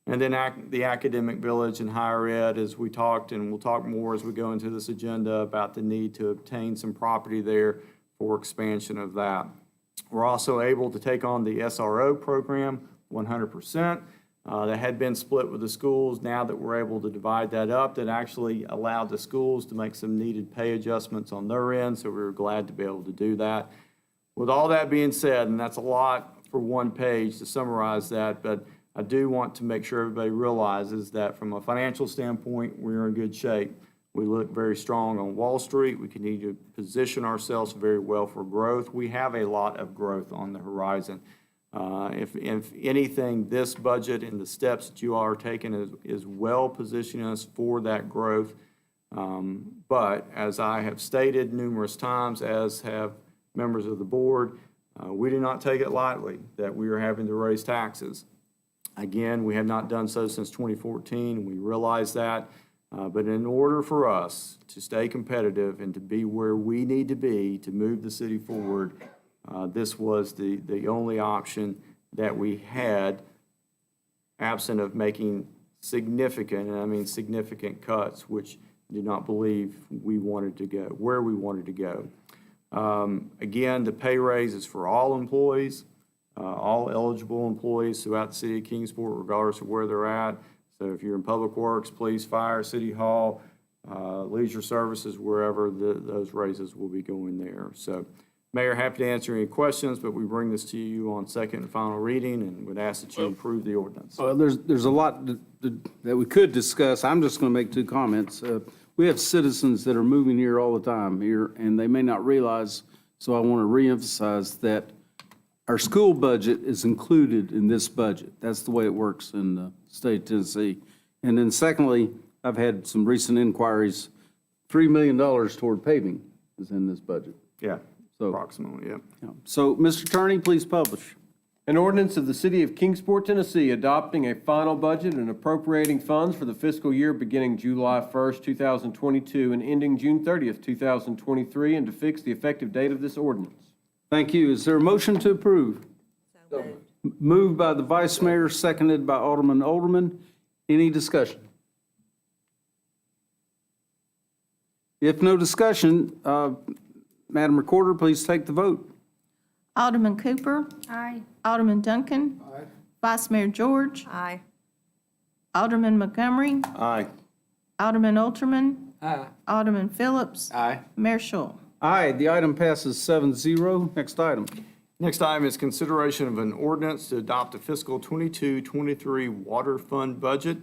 And then the academic village and higher ed, as we talked, and we'll talk more as we go into this agenda about the need to obtain some property there for expansion of that. We're also able to take on the SRO program 100%. That had been split with the schools. Now that we're able to divide that up, that actually allowed the schools to make some needed pay adjustments on their end, so we were glad to be able to do that. With all that being said, and that's a lot for one page to summarize that, but I do want to make sure everybody realizes that from a financial standpoint, we're in good shape. We look very strong on Wall Street. We continue to position ourselves very well for growth. We have a lot of growth on the horizon. If anything, this budget and the steps that you all are taking is well positioning us for that growth. But as I have stated numerous times, as have members of the board, we do not take it lightly that we are having to raise taxes. Again, we have not done so since 2014. We realize that. But in order for us to stay competitive and to be where we need to be to move the city forward, this was the only option that we had, absent of making significant, and I mean significant cuts, which did not believe we wanted to go, where we wanted to go. Again, the pay raise is for all employees, all eligible employees throughout the city of Kingsport, regardless of where they're at. So if you're in Public Works, Police, Fire, City Hall, Leisure Services, wherever, those raises will be going there. So, Mayor, happy to answer any questions, but we bring this to you on second and final reading and would ask that you approve the ordinance. Well, there's a lot that we could discuss. I'm just going to make two comments. We have citizens that are moving here all the time here, and they may not realize, so I want to reemphasize that our school budget is included in this budget. That's the way it works in the state of Tennessee. And then secondly, I've had some recent inquiries, $3 million toward paving is in this budget. Yeah, So, approximately, yeah. So, Mr. Attorney, please publish. An ordinance of the City of Kingsport, Tennessee, adopting a final budget and appropriating funds for the fiscal year beginning July 1st, 2022, and ending June 30th, 2023, and to fix the effective date of this ordinance. Thank you. Is there a motion to approve? Moved by the Vice Mayor, seconded by Alderman. Any discussion? If no discussion, Madam Recorder, please take the vote. Alderman Cooper. Aye. Alderman Duncan. Aye. Vice Mayor George. Aye. Alderman Montgomery. Aye. Alderman Olterman. Aye. Alderman Phillips. Aye. Mayor Schul. Aye, the item passes 7-0. Next item. Next item is consideration of an ordinance to adopt a fiscal 22-23 water fund budget.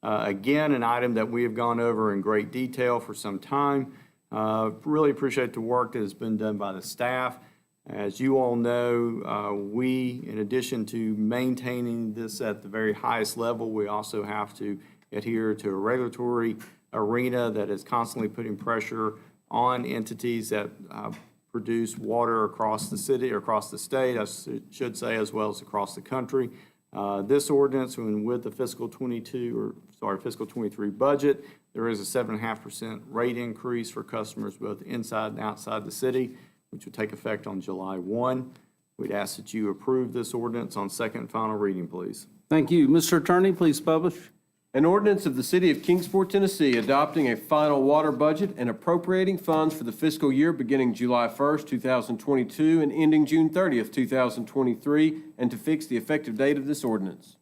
Again, an item that we have gone over in great detail for some time. Really appreciate the work that has been done by the staff. As you all know, we, in addition to maintaining this at the very highest level, we also have to adhere to a regulatory arena that is constantly putting pressure on entities that produce water across the city, or across the state, I should say, as well as across the country. This ordinance, when with the fiscal 23 budget, there is a 7.5% rate increase for customers both inside and outside the city, which will take effect on July 1. We'd ask that you approve this ordinance on second and final reading, please. Thank you. Mr. Attorney, please publish. An ordinance of the City of Kingsport, Tennessee, adopting a final water budget and appropriating funds for the fiscal year beginning July 1st, 2022, and ending June 30th, 2023, and to fix the effective date of this ordinance.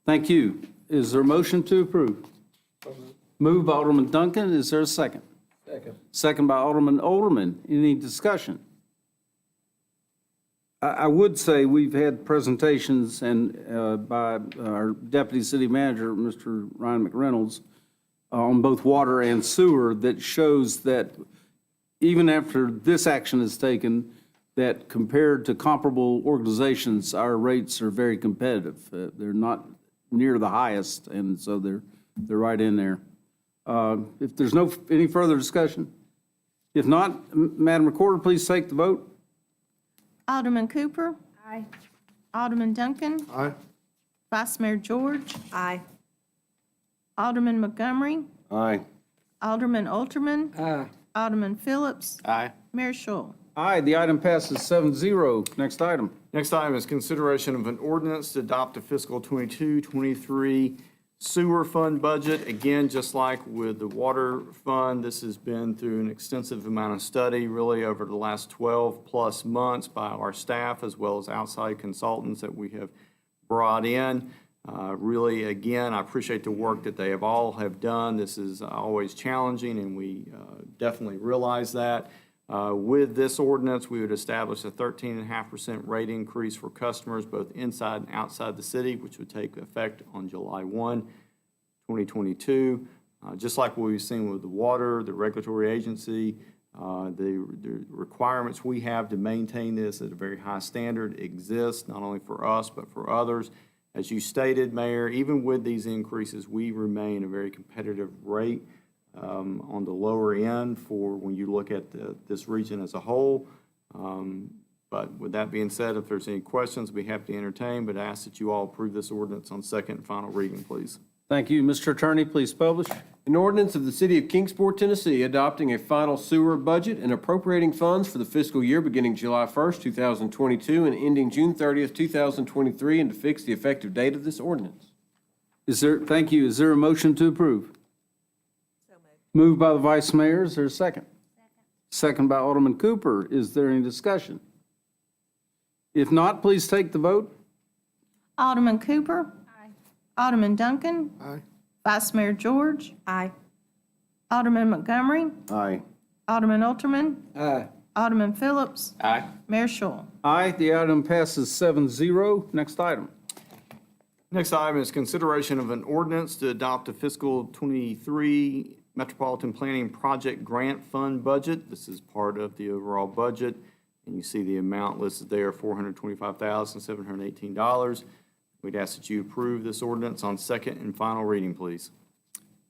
Thank you. Is there a motion to approve? Moved by Alderman Duncan. Is there a second? Second. Second by Alderman. Any discussion? I would say we've had presentations and by our Deputy City Manager, Mr. Ryan McReynolds, on both water and sewer that shows that even after this action is taken, that compared to comparable organizations, our rates are very competitive. They're not near the highest, and so they're right in there. If there's any further discussion, if not, Madam Recorder, please take the vote. Alderman Cooper. Aye. Alderman Duncan. Aye. Vice Mayor George. Aye. Alderman Montgomery. Aye. Alderman Alterman. Aye. Alderman Phillips. Aye. Mayor Schul. Aye, the item passes 7-0. Next item. Next item is consideration of an ordinance to adopt a fiscal 22-23 sewer fund budget. Again, just like with the water fund, this has been through an extensive amount of study, really over the last 12-plus months by our staff as well as outside consultants that we have brought in. Really, again, I appreciate the work that they all have done. This is always challenging, and we definitely realize that. With this ordinance, we would establish a 13.5% rate increase for customers both inside and outside the city, which would take effect on July 1, 2022. Just like what we've seen with the water, the regulatory agency, the requirements we have to maintain this at a very high standard exist, not only for us, but for others. As you stated, Mayor, even with these increases, we remain a very competitive rate on the lower end for when you look at this region as a whole. But with that being said, if there's any questions, I'd be happy to entertain, but I ask that you all approve this ordinance on second and final reading, please. Thank you. Mr. Attorney, please publish. An ordinance of the City of Kingsport, Tennessee, adopting a final sewer budget and appropriating funds for the fiscal year beginning July 1st, 2022, and ending June 30th, 2023, and to fix the effective date of this ordinance. Thank you. Is there a motion to approve? Moved by the Vice Mayor. Is there a second? Second by Alderman Cooper. Is there any discussion? If not, please take the vote. Alderman Cooper. Aye. Alderman Duncan. Aye. Vice Mayor George. Aye. Alderman Montgomery. Aye. Alderman Alterman. Aye. Alderman Phillips. Aye. Mayor Schul. Aye, the item passes 7-0. Next item. Next item is consideration of an ordinance to adopt a fiscal 23 Metropolitan Planning Project Grant Fund budget. This is part of the overall budget, and you see the amount listed there, $425,718. We'd ask that you approve this ordinance on second and final reading, please.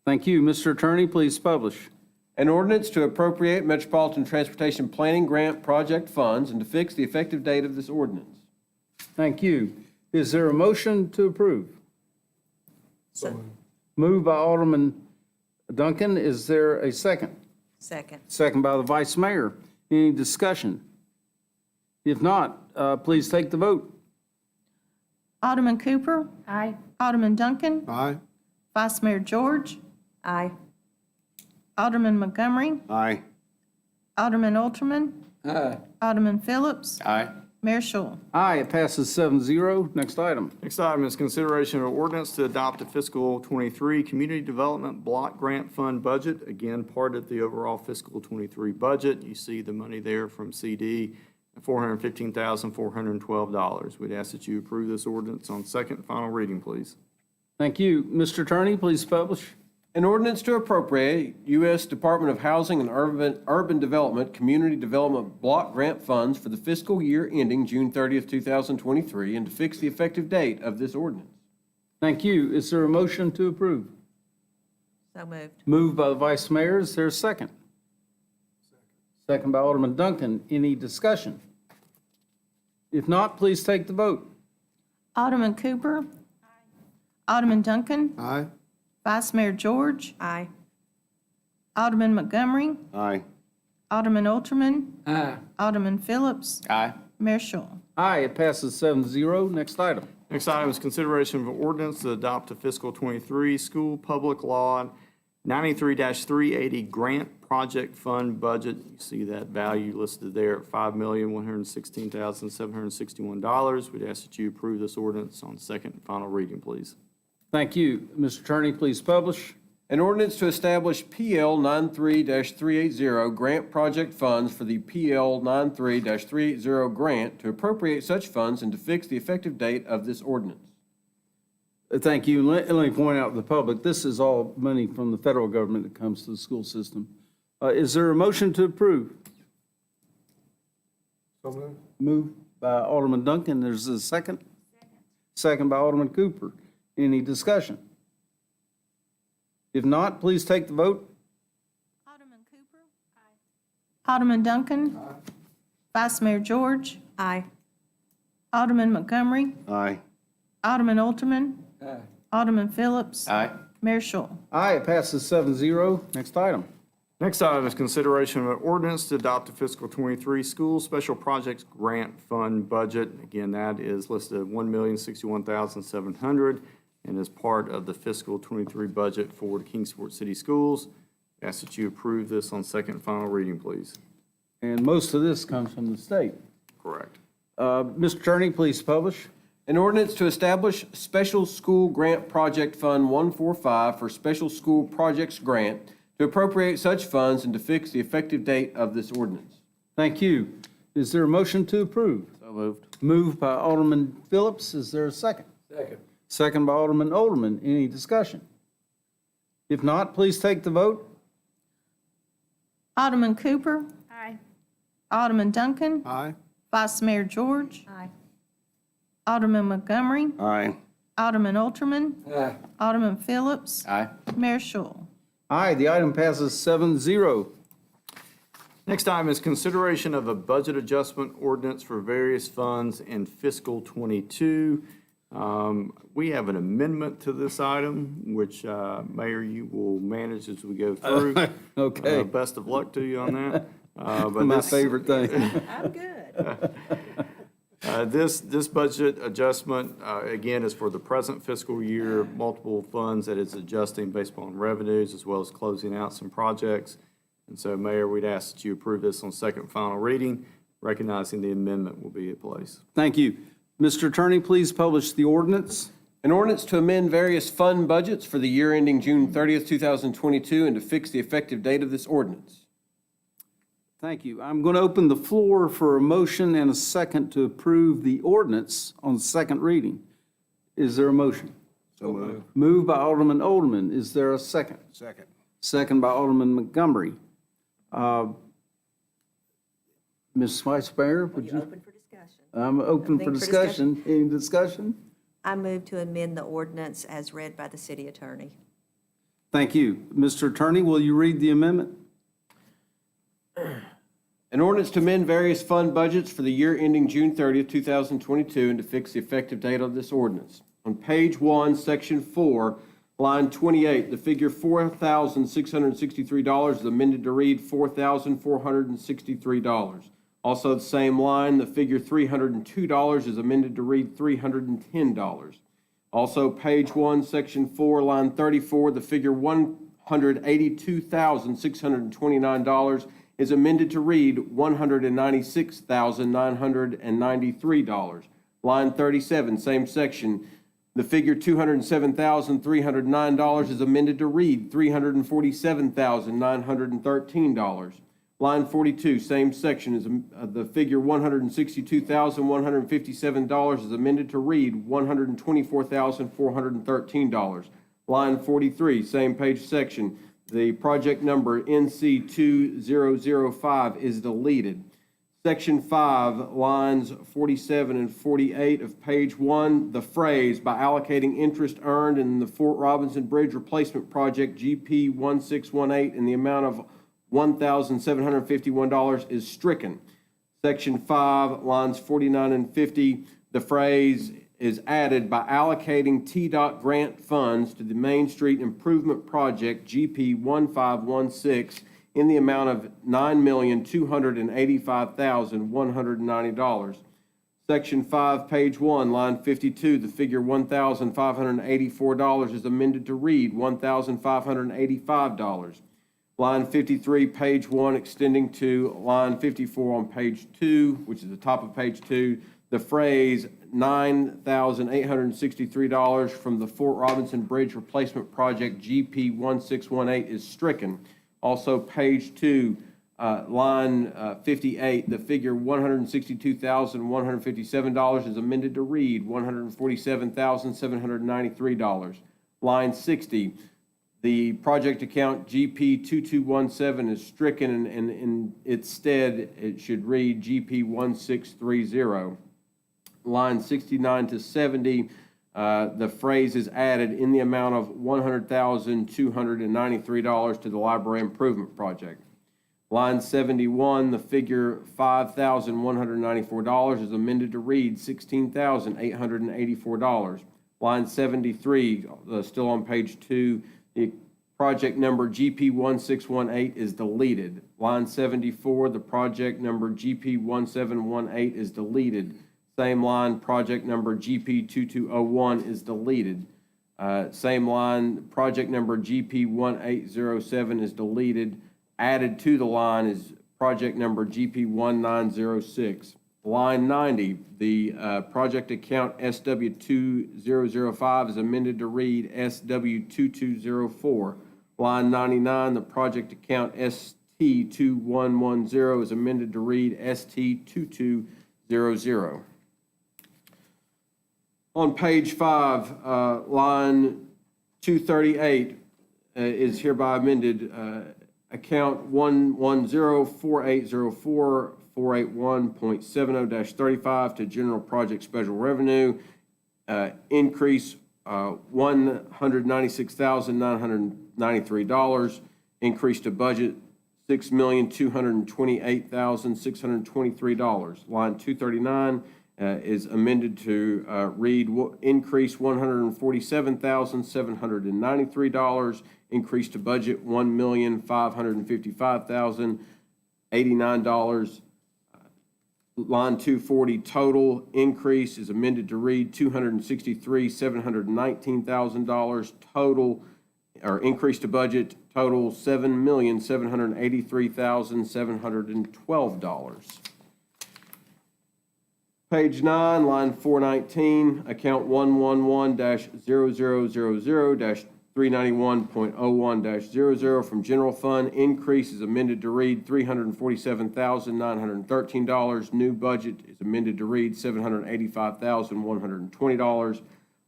Thank you. Mr. Attorney, please publish. An ordinance to appropriate Metropolitan Transportation Planning Grant Project funds and to fix the effective date of this ordinance. Thank you. Is there a motion to approve? Moved by Alderman Duncan. Is there a second? Second. Second by the Vice Mayor. Any discussion? If not, please take the vote. Alderman Cooper. Aye. Alderman Duncan. Aye. Vice Mayor George. Aye. Alderman Montgomery. Aye. Alderman Alterman. Aye. Alderman Phillips. Aye. Mayor Schul. Aye, it passes 7-0. Next item. Next item is consideration of ordinance to adopt a fiscal 23 Community Development Block Grant Fund budget. Again, part of the overall fiscal 23 budget. You see the money there from CD, $415,412. We'd ask that you approve this ordinance on second and final reading, please. Thank you. Mr. Attorney, please publish. An ordinance to appropriate U.S. Department of Housing and Urban Development Community Development Block Grant funds for the fiscal year ending June 30th, 2023, and to fix the effective date of this ordinance. Thank you. Is there a motion to approve? So moved. Moved by the Vice Mayor. Is there a second? Second by Alderman Duncan. Any discussion? If not, please take the vote. Alderman Cooper. Alderman Duncan. Aye. Vice Mayor George. Aye. Alderman Montgomery. Aye. Alderman Alterman. Aye. Alderman Phillips. Aye. Mayor Schul. Aye, it passes 7-0. Next item. Next item is consideration of an ordinance to adopt a fiscal '23 school public law 93-380 grant project fund budget. You see that value listed there at $5,116,761. We'd ask that you approve this ordinance on second and final reading, please. Thank you. Mr. Attorney, please publish. An ordinance to establish PL 93-380 grant project funds for the PL 93-380 grant to appropriate such funds and to fix the effective date of this ordinance. Thank you. Let me point out to the public, this is all money from the federal government that comes to the school system. Is there a motion to approve? So moved. Moved by Alderman Duncan. There's a second? Second by Alderman Cooper. Any discussion? If not, please take the vote. Alderman Cooper. Aye. Alderman Duncan. Aye. Vice Mayor George. Aye. Alderman Montgomery. Aye. Alderman Olterman. Aye. Alderman Phillips. Aye. Mayor Schul. Aye, it passes 7-0. Next item. Next item is consideration of an ordinance to adopt a fiscal '23 school special projects grant fund budget. Again, that is listed at $1,061,700 and is part of the fiscal '23 budget for the Kingsport City Schools. Ask that you approve this on second and final reading, please. And most of this comes from the state. Correct. Mr. Attorney, please publish. An ordinance to establish Special School Grant Project Fund 145 for Special School Projects Grant to appropriate such funds and to fix the effective date of this ordinance. Thank you. Is there a motion to approve? So moved. Moved by Alderman Phillips. Is there a second? Second. Second by Alderman Alderman. Any discussion? If not, please take the vote. Alderman Cooper. Aye. Alderman Duncan. Aye. Vice Mayor George. Aye. Alderman Montgomery. Aye. Alderman Olterman. Aye. Alderman Phillips. Aye. Mayor Schul. Aye, the item passes 7-0. Next item is consideration of a budget adjustment ordinance for various funds in fiscal '22. We have an amendment to this item, which, Mayor, you will manage as we go through. Okay. Best of luck to you on that. But My this- favorite thing. I'm good. This budget adjustment, again, is for the present fiscal year, multiple funds that it's adjusting based upon revenues as well as closing out some projects. And so, Mayor, we'd ask that you approve this on second and final reading, recognizing the amendment will be in place. Thank you. Mr. Attorney, please publish the ordinance. An ordinance to amend various fund budgets for the year ending June 30th, 2022, and to fix the effective date of this ordinance. Thank you. I'm going to open the floor for a motion and a second to approve the ordinance on second reading. Is there a motion? So moved. Moved by Alderman Alderman. Is there a second? Second. Second by Alderman Montgomery. Ms. Vice Mayor, would You you? open for discussion. I'm open for Opening for discussion. discussion. Any discussion? I move to amend the ordinance as read by the city attorney. Thank you. Mr. Attorney, will you read the amendment? An ordinance to amend various fund budgets for the year ending June 30th, 2022, and to fix the effective date of this ordinance. On page 1, section 4, line 28, the figure $4,663 is amended to read $4,463. Also, the same line, the figure $302 is amended to read $310. Also, page 1, section 4, line 34, the figure $182,629 is amended to read $196,993. Line 37, same section, the figure $207,309 is amended to read $347,913. Line 42, same section, is the figure $162,157 is amended to read $124,413. Line 43, same page section, the project number NC2005 is deleted. Section 5, lines 47 and 48 of page 1, the phrase "by allocating interest earned in the Fort Robinson Bridge Replacement Project GP 1618 in the amount of $1,751 is stricken. Section 5, lines 49 and 50, the phrase is added "by allocating TDOT grant funds to the Main Street Improvement Project GP 1516 in the amount of $9,285,190. Section 5, page 1, line 52, the figure $1,584 is amended to read $1,585. Line 53, page 1, extending to line 54 on page 2, which is the top of page 2, the phrase $9,863 from the Fort Robinson Bridge Replacement Project GP 1618 is stricken. Also, page 2, line 58, the figure $162,157 is amended to read $147,793. Line 60, the project account GP 2217 is stricken, and in its stead, it should read GP 1630. Line 69 to 70, the phrase is added in the amount of $100,293 to the library improvement project. Line 71, the figure $5,194 is amended to read $16,884. Line 73, still on page 2, the project number GP 1618 is deleted. Line 74, the project number GP 1718 is deleted. Same line, project number GP 2201 is deleted. Same line, project number GP 1807 is deleted. Added to the line is project number GP 1906. Line 90, the project account SW2005 is amended to read SW2204. Line 99, the project account ST2110 is amended to read ST2200. On page 5, line 238 is hereby amended. Account 1104804 481.70-35 to general project special revenue, increase $196,993, increase to budget $6,228,623. Line 239 is amended to read increase $147,793, increase to budget $1,555,089. Line 240 total increase is amended to read $263,719,000 total, or increase to budget total $7,783,712. Page 9, line 419, account 111-0000-391.01-00 from general fund. Increase is amended to read $347,913. New budget is amended to read $785,120.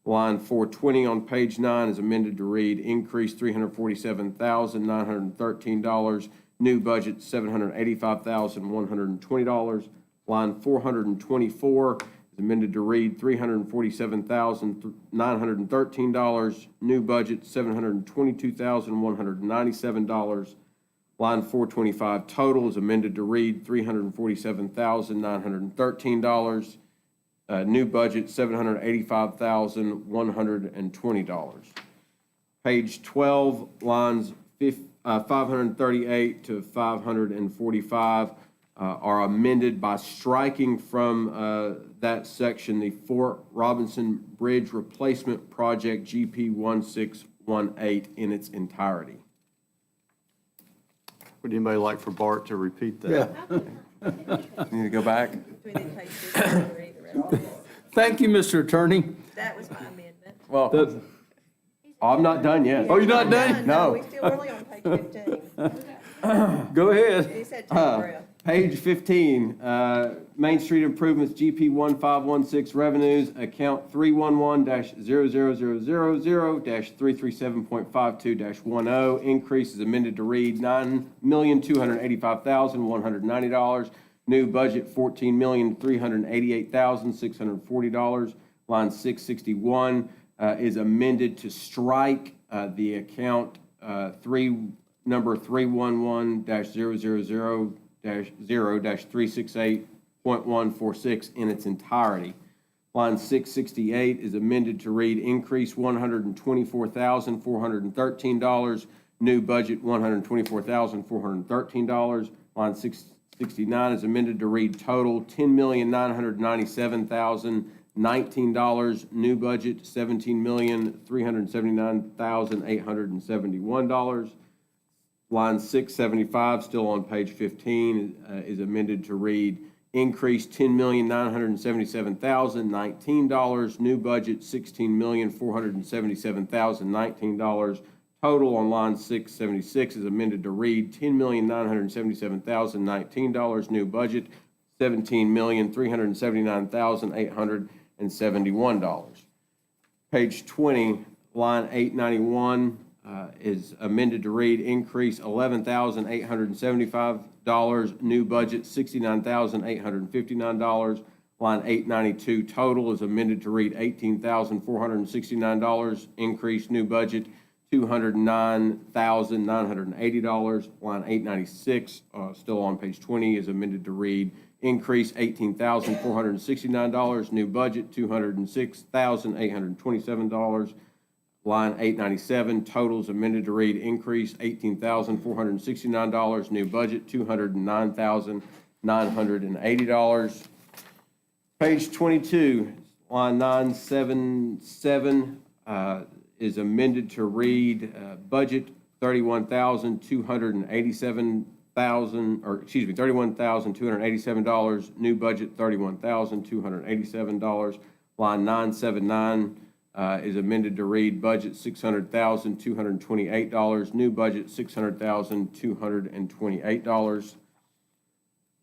Line 420 on page 9 is amended to read increase $347,913. New budget $785,120. Line 424 is amended to read $347,913. New budget $722,197. Line 425 total is amended to read $347,913. New budget $785,120. Page 12, lines 538 to 545 are amended by striking from that section the Fort Robinson Bridge Replacement Project GP 1618 in its entirety. Would anybody like for Bart to repeat that? Need to go back? Thank you, Mr. Attorney. That was my amendment. Well, I'm not done yet. Oh, you're not done? No. We're still early on page 15. Go ahead. He said take a breath. Page 15, Main Street Improvements, GP 1516 revenues, account 311-00000-337.52-10. Increase is amended to read $9,285,190. New budget $14,388,640. Line 661 is amended to strike the account number 311-000-0-368.146 in its entirety. Line 668 is amended to read increase $124,413. New budget $124,413. Line 6 69 is amended to read total $10,997,019. New budget $17,379,871. Line 675, still on page 15, is amended to read increase $10,977,019. New budget $16,477,019. Total on line 676 is amended to read $10,977,019. New budget $17,379,871. Page 20, line 891 is amended to read increase $11,875. New budget $69,859. Line 892 total is amended to read $18,469. Increase new budget $209,980. Line 896, still on page 20, is amended to read increase $18,469. New budget $206,827. Line 897, totals amended to read increase $18,469. New budget $209,980. Page 22, line 977 is amended to read budget $31,287. New budget $31,287. Line 979 is amended to read budget $600,228. New budget $600,228.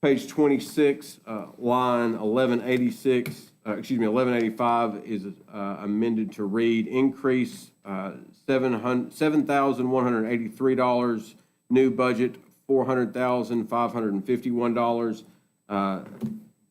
Page 26, line 1185 is amended to read increase $7,183. New budget $400,551.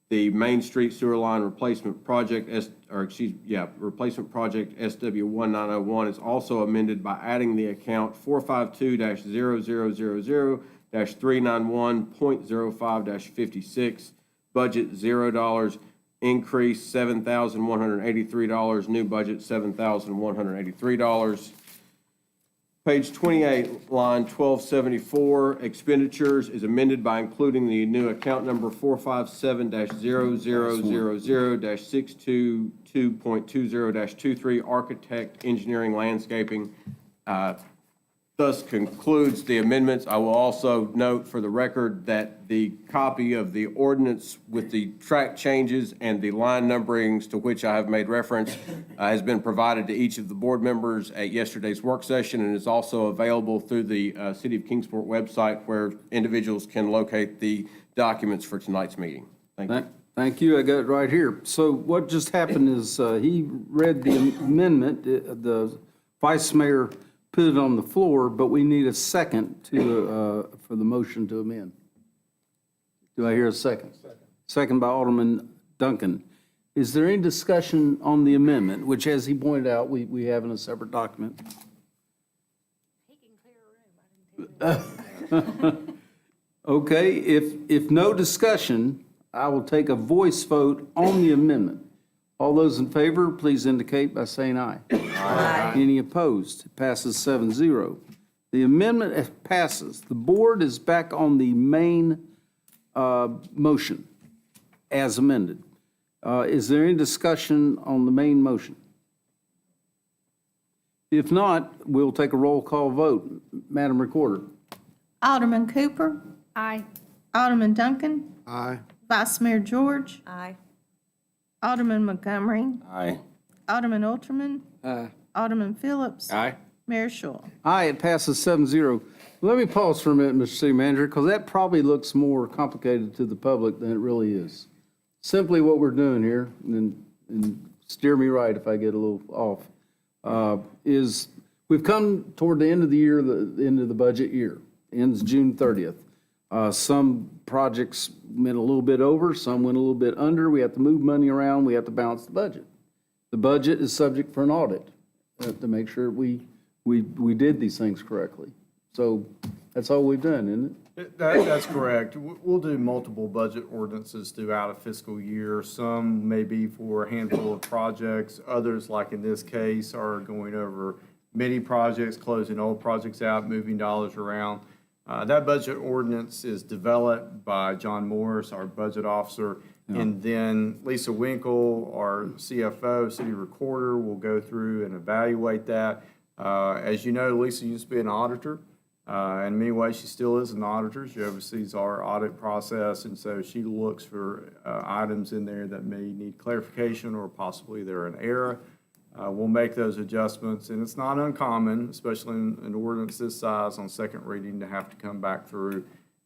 The Main Street Sewer Line Replacement Project, Replacement Project SW1901 is also amended by adding the account 452-0000-391.05-56, budget $0, increase $7,183, new budget $7,183. Page 28, line 1274, expenditures is amended by including the new account number 457-0000-622.20-23, architect, engineering, landscaping. Thus concludes the amendments. I will also note for the record that the copy of the ordinance with the track changes and the line numberings to which I have made reference has been provided to each of the board members at yesterday's work session and is also available through the City of Kingsport website where individuals can locate the documents for tonight's meeting. Thank you. Thank you. I got it right here. So what just happened is he read the amendment, the vice mayor put it on the floor, but we need a second to, for the motion to amend. Do I hear a second? Second by Alderman Duncan. Is there any discussion on the amendment, which, as he pointed out, we have in a separate document? He can clear a room. Okay, if no discussion, I will take a voice vote on the amendment. All those in favor, please indicate by saying aye. Aye. Any opposed? It passes 7-0. The amendment passes. The board is back on the main motion as amended. Is there any discussion on the main motion? If not, we'll take a roll call vote. Madam Recorder. Alderman Cooper. Aye. Alderman Duncan. Aye. Vice Mayor George. Aye. Alderman Montgomery. Aye. Alderman Ultraman. Aye. Alderman Phillips. Aye. Mayor Schul. Aye, it passes 7-0. Let me pause for a minute, Mr. City Manager, because that probably looks more complicated to the public than it really is. Simply what we're doing here, and steer me right if I get a little off, is we've come toward the end of the year, the end of the budget year. Ends June 30th. Some projects went a little bit over, some went a little bit under. We have to move money around, we have to balance the budget. The budget is subject for an audit to make sure we did these things correctly. So that's all we've done, isn't it? That's correct. We'll do multiple budget ordinances throughout a fiscal year. Some may be for a handful of projects. Others, like in this case, are going over many projects, closing old projects out, moving dollars around. That budget ordinance is developed by John Morris, our budget officer, and then Lisa Winkle, our CFO, city recorder, will go through and evaluate that. As you know, Lisa used to be an auditor. In many ways, she still is an auditor. She oversees our audit process, and so she looks for items in there that may need clarification or possibly they're an error. We'll make those adjustments, and it's not uncommon, especially in an ordinance this size on second reading, to have to come back through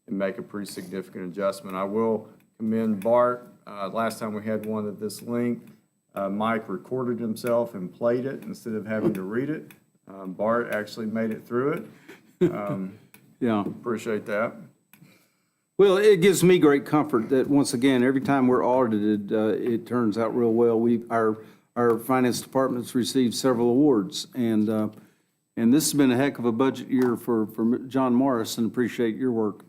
and make a pretty significant adjustment. I will commend Bart. Last time we had one of this length, Mike recorded himself and played it instead of having to read it. Bart actually made it through it. Yeah. Appreciate that. Well, it gives me great comfort that, once again, every time we're audited, it turns out real well. Our finance department's received several awards, and this has been a heck of a budget year for John Morris, and appreciate your work.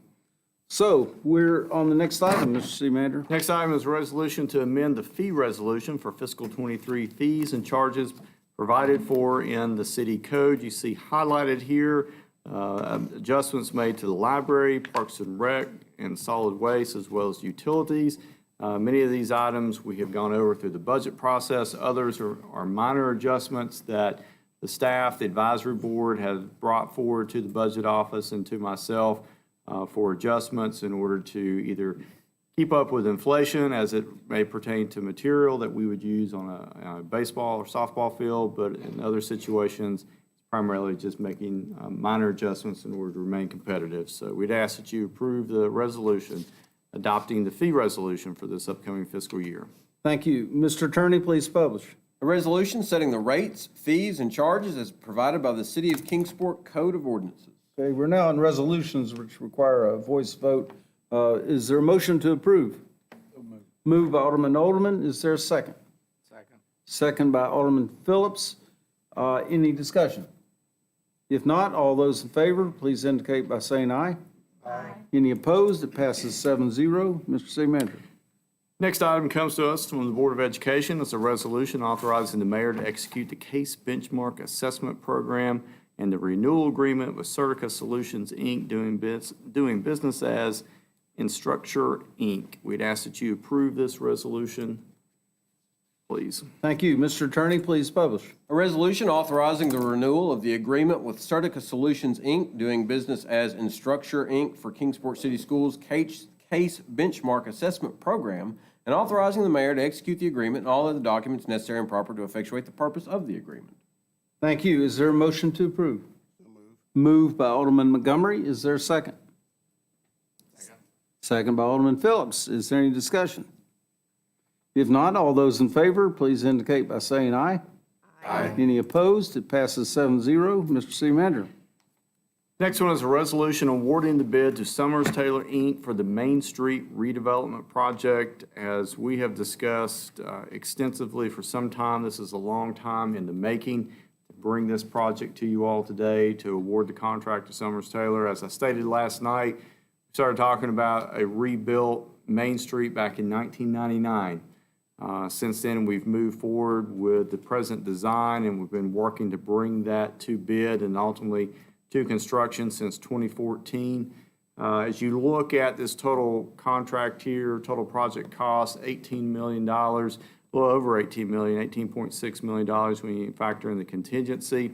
So, we're on the next item, Mr. City Manager. Next item is a resolution to amend the fee resolution for fiscal '23 fees and charges provided for in the city code. You see highlighted here adjustments made to the library, Parks and Rec, and solid waste, as well as utilities. Many of these items we have gone over through the budget process. Others are minor adjustments that the staff, the advisory board has brought forward to the budget office and to myself for adjustments in order to either keep up with inflation as it may pertain to material that we would use on a baseball or softball field, but in other situations, primarily just making minor adjustments in order to remain competitive. So we'd ask that you approve the resolution adopting the fee resolution for this upcoming fiscal year. Thank you. Mr. Attorney, please publish. A resolution setting the rates, fees, and charges as provided by the City of Kingsport Code of Ordinances. Okay, we're now on resolutions which require a voice vote. Is there a motion to approve? Moved by Alderman Alderman. Is there a second? Second. Second by Alderman Phillips. Any discussion? If not, all those in favor, please indicate by saying aye. Aye. Any opposed? It passes 7-0. Mr. City Manager. Next item comes to us from the Board of Education. It's a resolution authorizing the mayor to execute the Case Benchmark Assessment Program and the renewal agreement with Certica Solutions, Inc., doing business as Instructure, Inc. We'd ask that you approve this resolution, please. Thank you. Mr. Attorney, please publish. A resolution authorizing the renewal of the agreement with Certica Solutions, Inc., doing business as Instructure, Inc. for Kingsport City Schools Case Benchmark Assessment Program, and authorizing the mayor to execute the agreement and all other documents necessary and proper to effectuate the purpose of the agreement. Thank you. Is there a motion to approve? Moved by Alderman Montgomery. Is there a second? Second by Alderman Phillips. Is there any discussion? If not, all those in favor, please indicate by saying aye. Aye. Any opposed? It passes 7-0. Mr. City Manager. Next one is a resolution awarding the bid to Summers Taylor, Inc. for the Main Street redevelopment project. As we have discussed extensively for some time, this is a long time in the making. To bring this project to you all today to award the contract to Summers Taylor. As I stated last night, we started talking about a rebuilt Main Street back in 1999. Since then, we've moved forward with the present design, and we've been working to bring that to bid and ultimately to construction since 2014. As you look at this total contract here, total project cost, $18 million, a little over $18 million, $18.6 million when you factor in the contingency.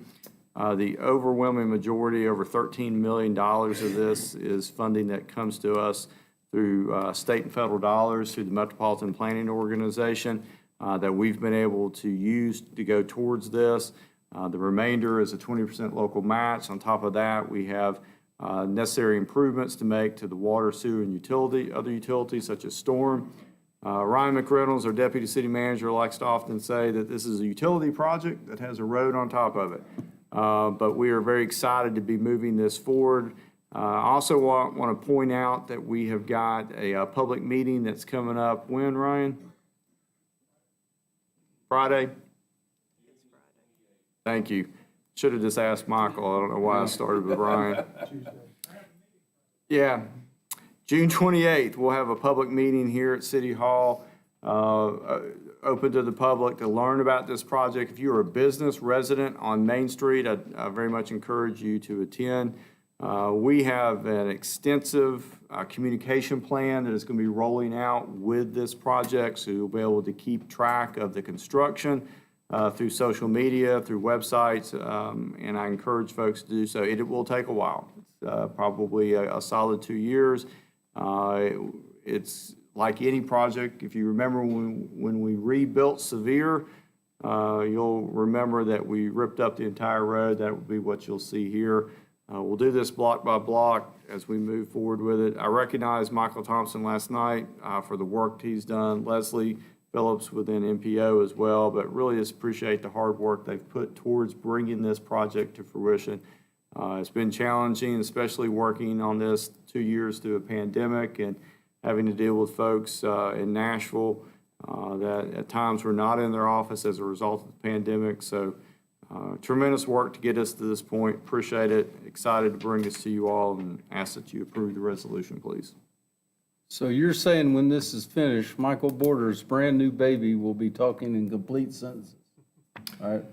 The overwhelming majority, over $13 million of this, is funding that comes to us through state and federal dollars through the Metropolitan Planning Organization that we've been able to use to go towards this. The remainder is a 20% local match. On top of that, we have necessary improvements to make to the water, sewer, and other utilities such as storm. Ryan McReynolds, our deputy city manager, likes to often say that this is a utility project that has a road on top of it. But we are very excited to be moving this forward. I also want to point out that we have got a public meeting that's coming up. When, Ryan? Friday? Thank you. Should have just asked Michael. I don't know why I started with Ryan. Yeah. June 28th, we'll have a public meeting here at City Hall, open to the public to learn about this project. If you're a business resident on Main Street, I very much encourage you to attend. We have an extensive communication plan that is going to be rolling out with this project, so you'll be able to keep track of the construction through social media, through websites, and I encourage folks to do so. It will take a while. It's probably a solid 2 years. It's like any project. If you remember when we rebuilt Sevier, you'll remember that we ripped up the entire road. That will be what you'll see here. We'll do this block by block as we move forward with it. I recognized Michael Thompson last night for the work he's done, Leslie Phillips within MPO as well, but really just appreciate the hard work they've put towards bringing this project to fruition. It's been challenging, especially working on this 2 years through a pandemic and having to deal with folks in Nashville that at times were not in their office as a result of the pandemic. So tremendous work to get us to this point. Appreciate it. Excited to bring this to you all and ask that you approve the resolution, please. So you're saying when this is finished, Michael Border's brand-new baby will be talking in complete sentences? All right.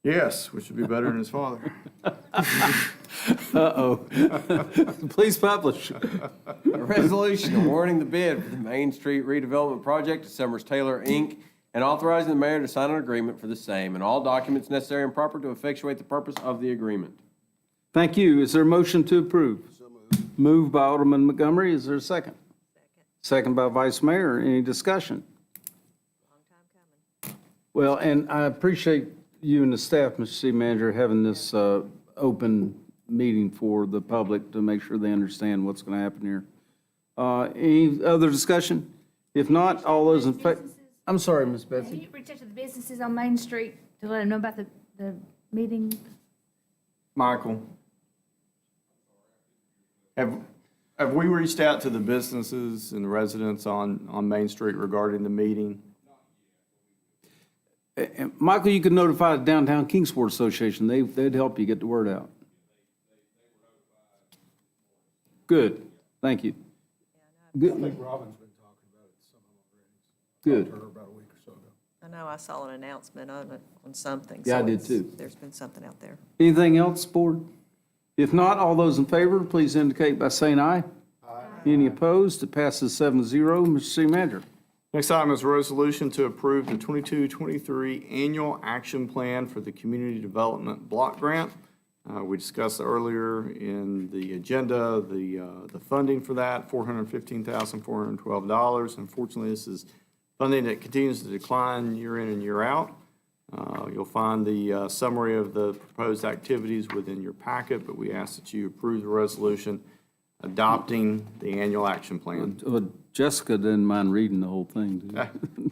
Yes, which would be better than his father. Uh-oh. Please publish. A resolution awarding the bid for the Main Street redevelopment project to Summers Taylor, Inc., and authorizing the mayor to sign an agreement for the same, and all documents necessary and proper to effectuate the purpose of the agreement. Thank you. Is there a motion to approve? Moved by Alderman Montgomery. Is there a second? Second by Vice Mayor. Any discussion? Well, and I appreciate you and the staff, Mr. City Manager, having this open meeting for the public to make sure they understand what's going to happen here. Any other discussion? If not, all those in favor. I'm sorry, Ms. Have Betsy. you reached out to the businesses on Main Street to let them know about the meeting? Michael, have we reached out to the businesses and the residents on Main Street regarding the meeting? And Michael, you could notify the Downtown Kingsport Association. They'd help you get the word out. Good. Thank you. Good. I think Robin's been talking about it some already. Good. Talked to her about a week or so ago. I know I saw an announcement on it, on something. Yeah, I so did it's- too. There's been something out there. Anything else, Board? If not, all those in favor, please indicate by saying aye. Aye. Any opposed? It passes 7-0. Mr. City Manager. Next item is a resolution to approve the 22-23 Annual Action Plan for the Community Development Block Grant. We discussed earlier in the agenda the funding for that, $415,412. Unfortunately, this is funding that continues to decline year in and year out. You'll find the summary of the proposed activities within your packet, but we ask that you approve the resolution adopting the annual action plan. Jessica didn't mind reading the whole thing. Did you?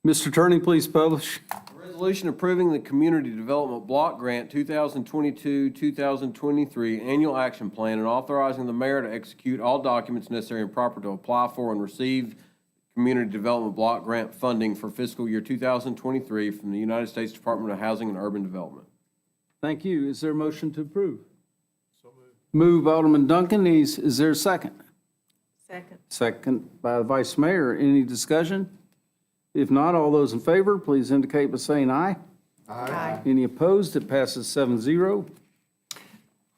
Mr. Attorney, please publish. Resolution approving the Community Development Block Grant 2022-2023 Annual Action Plan and authorizing the mayor to execute all documents necessary and proper to apply for and receive Community Development Block Grant funding for fiscal year 2023 from the United States Department of Housing and Urban Development. Thank you. Is there a motion to approve? So moved. Moved by Alderman Duncan. Is there a second? Second. Second by the Vice Mayor. Any discussion? If not, all those in favor, please indicate by saying aye. Aye. Any opposed? It passes 7-0.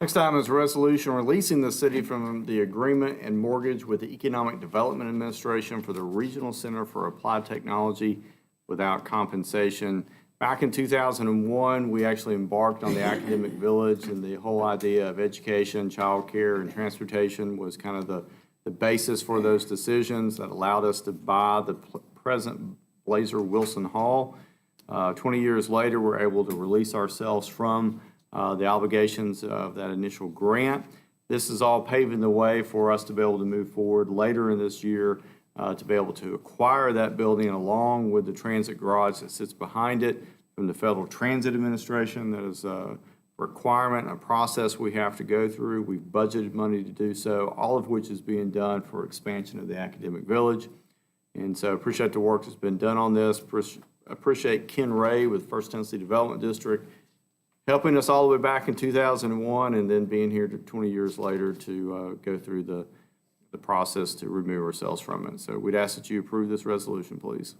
Next item is a resolution releasing the city from the agreement and mortgage with the Economic Development Administration for the Regional Center for Applied Technology without compensation. Back in 2001, we actually embarked on the academic village, and the whole idea of education, childcare, and transportation was kind of the basis for those decisions that allowed us to buy the present Blazer Wilson Hall. 20 years later, we're able to release ourselves from the obligations of that initial grant. This is all paving the way for us to be able to move forward later in this year to be able to acquire that building along with the transit garage that sits behind it from the Federal Transit Administration. That is a requirement, a process we have to go through. We've budgeted money to do so, all of which is being done for expansion of the academic village. And so appreciate the work that's been done on this. Appreciate Ken Ray with First Tennessee Development District helping us all the way back in 2001 and then being here 20 years later to go through the process to remove ourselves from it. So we'd ask that you approve this resolution, please.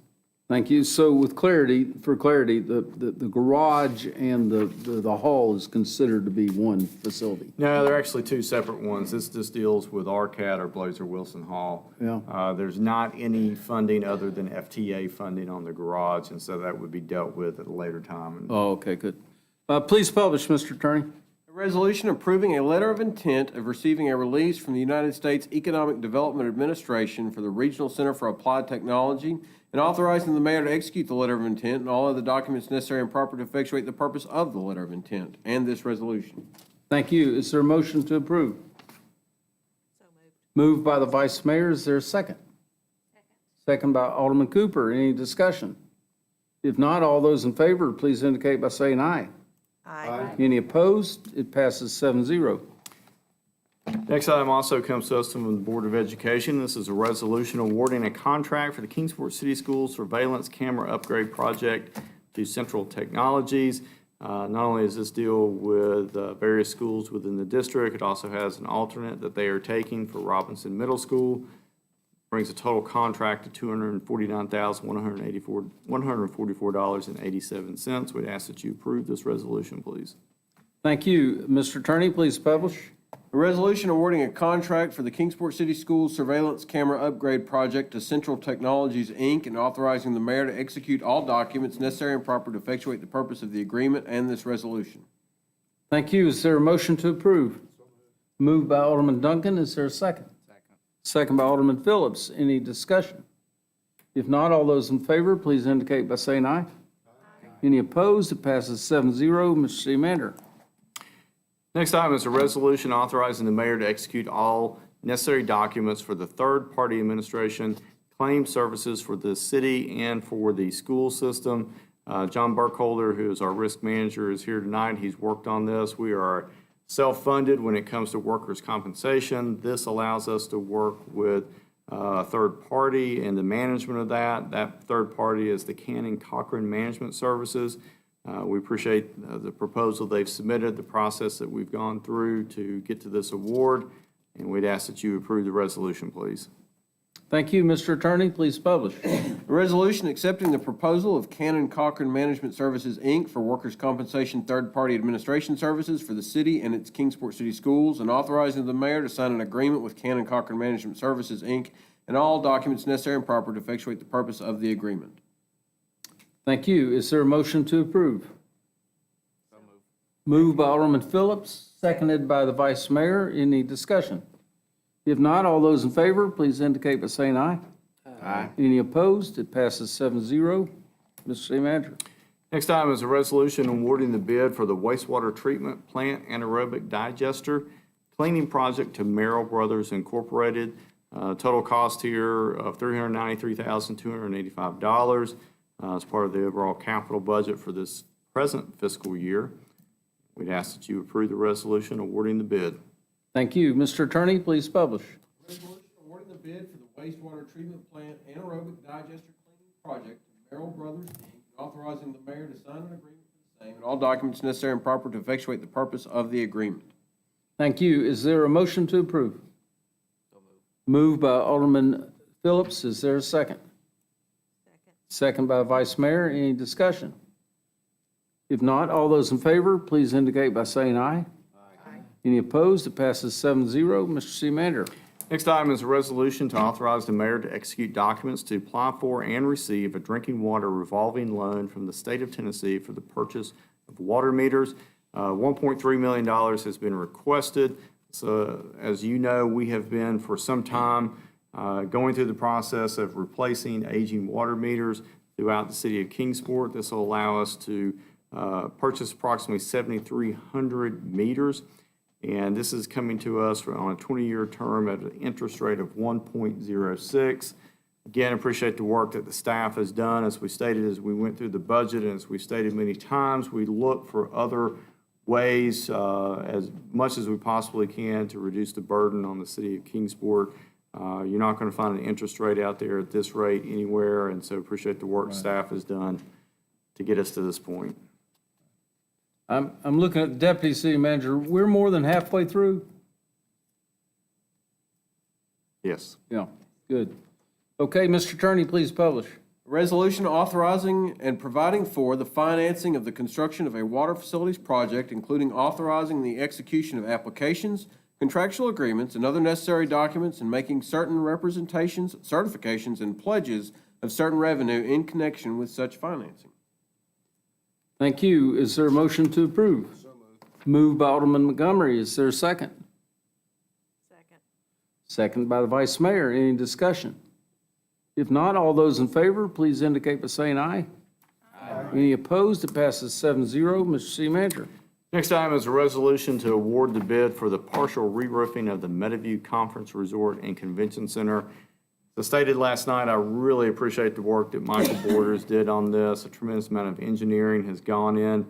Thank you. So with clarity, the garage and the hall is considered to be one facility? No, they're actually two separate ones. This deals with RCAT, or Blazer Wilson Hall. Yeah. There's not any funding other than FTA funding on the garage, and so that would be dealt with at a later time. Oh, okay, good. Please publish, Mr. Attorney. A resolution approving a letter of intent of receiving a release from the United States Economic Development Administration for the Regional Center for Applied Technology, and authorizing the mayor to execute the letter of intent and all other documents necessary and proper to effectuate the purpose of the letter of intent and this resolution. Thank you. Is there a motion to approve? Moved by the vice mayor. Is there a second? Second by Alderman Cooper. Any discussion? If not, all those in favor, please indicate by saying aye. Aye. Any opposed? It passes 7-0. Next item also comes to us from the Board of Education. This is a resolution awarding a contract for the Kingsport City Schools Surveillance Camera Upgrade Project to Central Technologies. Not only does this deal with various schools within the district, it also has an alternate that they are taking for Robinson Middle School. Brings a total contract to $149,144.87. We'd ask that you approve this resolution, please. Thank you. Mr. Attorney, please publish. A resolution awarding a contract for the Kingsport City Schools Surveillance Camera Upgrade Project to Central Technologies, Inc., and authorizing the mayor to execute all documents necessary and proper to effectuate the purpose of the agreement and this resolution. Thank you. Is there a motion to approve? Moved by Alderman Duncan. Is there a second? Second by Alderman Phillips. Any discussion? If not, all those in favor, please indicate by saying aye. Any opposed? It passes 7-0. Mr. City Manager. Next item is a resolution authorizing the mayor to execute all necessary documents for the third-party administration claim services for the city and for the school system. John Burkholder, who is our risk manager, is here tonight. He's worked on this. We are self-funded when it comes to workers' compensation. This allows us to work with a third party and the management of that. That third party is the Cannon Cochran Management Services. We appreciate the proposal they've submitted, the process that we've gone through to get to this award, and we'd ask that you approve the resolution, please. Thank you. Mr. Attorney, please publish. A resolution accepting the proposal of Cannon Cochran Management Services, Inc. for workers' compensation third-party administration services for the city and its Kingsport City Schools, and authorizing the mayor to sign an agreement with Cannon Cochran Management Services, Inc., and all documents necessary and proper to effectuate the purpose of the agreement. Thank you. Is there a motion to approve? Moved by Alderman Phillips, seconded by the vice mayor. Any discussion? If not, all those in favor, please indicate by saying aye. Aye. Any opposed? It passes 7-0. Mr. City Manager. Next item is a resolution awarding the bid for the wastewater treatment plant anaerobic digester cleaning project to Merrill Brothers Incorporated. Total cost here of $393,285 as part of the overall capital budget for this present fiscal year. We'd ask that you approve the resolution awarding the bid. Thank you. Mr. Attorney, please publish. Resolution awarding the bid for the wastewater treatment plant anaerobic digester cleaning project to Merrill Brothers, Inc., and authorizing the mayor to sign an agreement for the same and all documents necessary and proper to effectuate the purpose of the agreement. Thank you. Is there a motion to approve? Moved by Alderman Phillips. Is there a second? Second by Vice Mayor. Any discussion? If not, all those in favor, please indicate by saying aye. Aye. Any opposed? It passes 7-0. Mr. City Manager. Next item is a resolution to authorize the mayor to execute documents to apply for and receive a drinking water revolving loan from the state of Tennessee for the purchase of water meters. $1.3 million has been requested. So as you know, we have been for some time going through the process of replacing aging water meters throughout the city of Kingsport. This will allow us to purchase approximately 7,300 meters. And this is coming to us on a 20-year term at an interest rate of 1.06. Again, appreciate the work that the staff has done. As we stated, as we went through the budget, and as we stated many times, we look for other ways as much as we possibly can to reduce the burden on the city of Kingsport. You're not going to find an interest rate out there at this rate anywhere, and so appreciate the work staff has done to get us to this point. I'm looking at the Deputy City Manager. We're more than halfway through? Yes. Yeah, good. Okay, Mr. Attorney, please publish. A A resolution authorizing and providing for the financing of the construction of a water facilities project, including authorizing the execution of applications, contractual agreements, and other necessary documents, and making certain representations, certifications, and pledges of certain revenue in connection with such financing. Thank you. Is there a motion to approve? Moved by Alderman Montgomery. Is there a second? Second. Second by the Vice Mayor. Any discussion? If not, all those in favor, please indicate by saying aye. Aye. Any opposed? It passes 7-0. Mr. City Manager. Next item is a resolution to award the bid for the partial re-roofing of the Meadowview Conference Resort and Convention Center. As stated last night, I really appreciate the work that Michael Borders did on this. A tremendous amount of engineering has gone in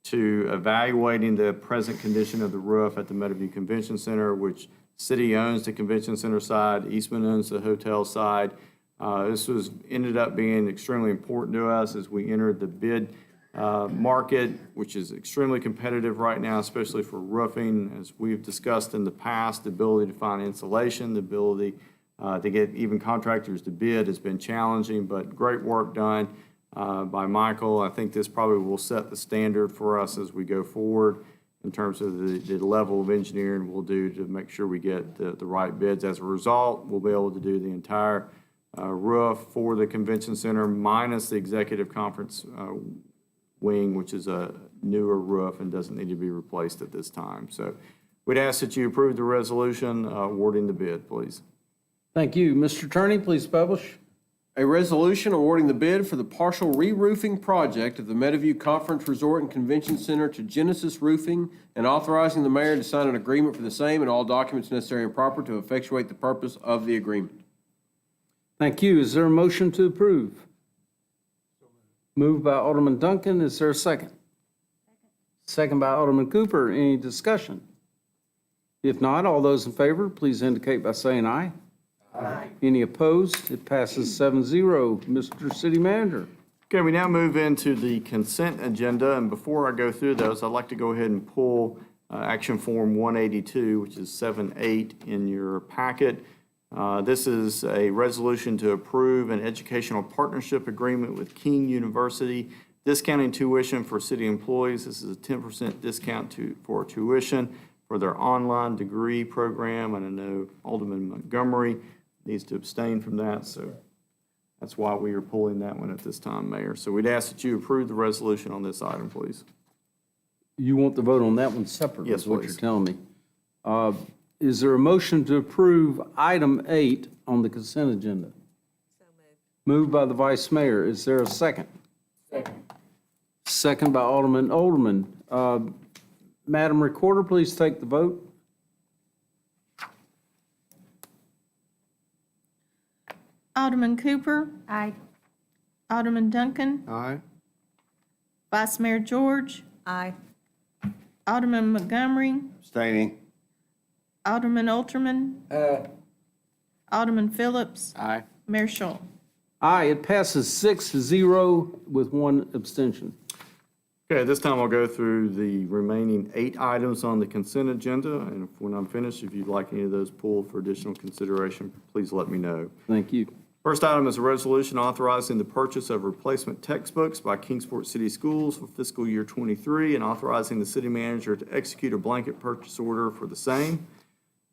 to evaluating the present condition of the roof at the Meadowview Convention Center, which city owns the convention center side, Eastman owns the hotel side. This ended up being extremely important to us as we entered the bid market, which is extremely competitive right now, especially for roofing. As we've discussed in the past, the ability to find insulation, the ability to get even contractors to bid has been challenging, but great work done by Michael. I think this probably will set the standard for us as we go forward in terms of the level of engineering we'll do to make sure we get the right bids. As a result, we'll be able to do the entire roof for the convention center minus the executive conference wing, which is a newer roof and doesn't need to be replaced at this time. So we'd ask that you approve the resolution awarding the bid, please. Thank you. Mr. Attorney, please publish. A resolution awarding the bid for the partial re-roofing project of the Meadowview Conference Resort and Convention Center to Genesis Roofing and authorizing the mayor to sign an agreement for the same and all documents necessary and proper to effectuate the purpose of the agreement. Thank you. Is there a motion to approve? Moved by Alderman Duncan. Is there a second? Second by Alderman Cooper. Any discussion? If not, all those in favor, please indicate by saying aye. Aye. Any opposed? It passes 7-0. Mr. City Manager. Okay, we now move into the consent agenda, and before I go through those, I'd like to go ahead and pull Action Form 182, which is 7-8 in your packet. This is a resolution to approve an educational partnership agreement with King University, discounting tuition for city employees. This is a 10% discount for tuition for their online degree program, and I know Alderman Montgomery needs to abstain from that, so that's why we are pulling that one at this time, Mayor. So we'd ask that you approve the resolution on this item, please. You want to vote on that one separately? Yes, is what please. you're telling me. Is there a motion to approve item 8 on the consent agenda? So moved. Moved by the Vice Mayor. Is there a second? Second. Second by Alderman. Madam Recorder, please take the vote. Alderman Cooper, Aye. Alderman Duncan, Aye. Vice Mayor George, Aye. Alderman Montgomery, Abstaining. Alderman Alterman, Alderman Phillips, Aye. Mayor Schultz. Aye, it passes 6-0 with one abstention. Okay, this time I'll go through the remaining 8 items on the consent agenda, and when I'm finished, if you'd like any of those pulled for additional consideration, please let me know. Thank you. First item is a resolution authorizing the purchase of replacement textbooks by Kingsport City Schools for fiscal year '23 and authorizing the city manager to execute a blanket purchase order for the same.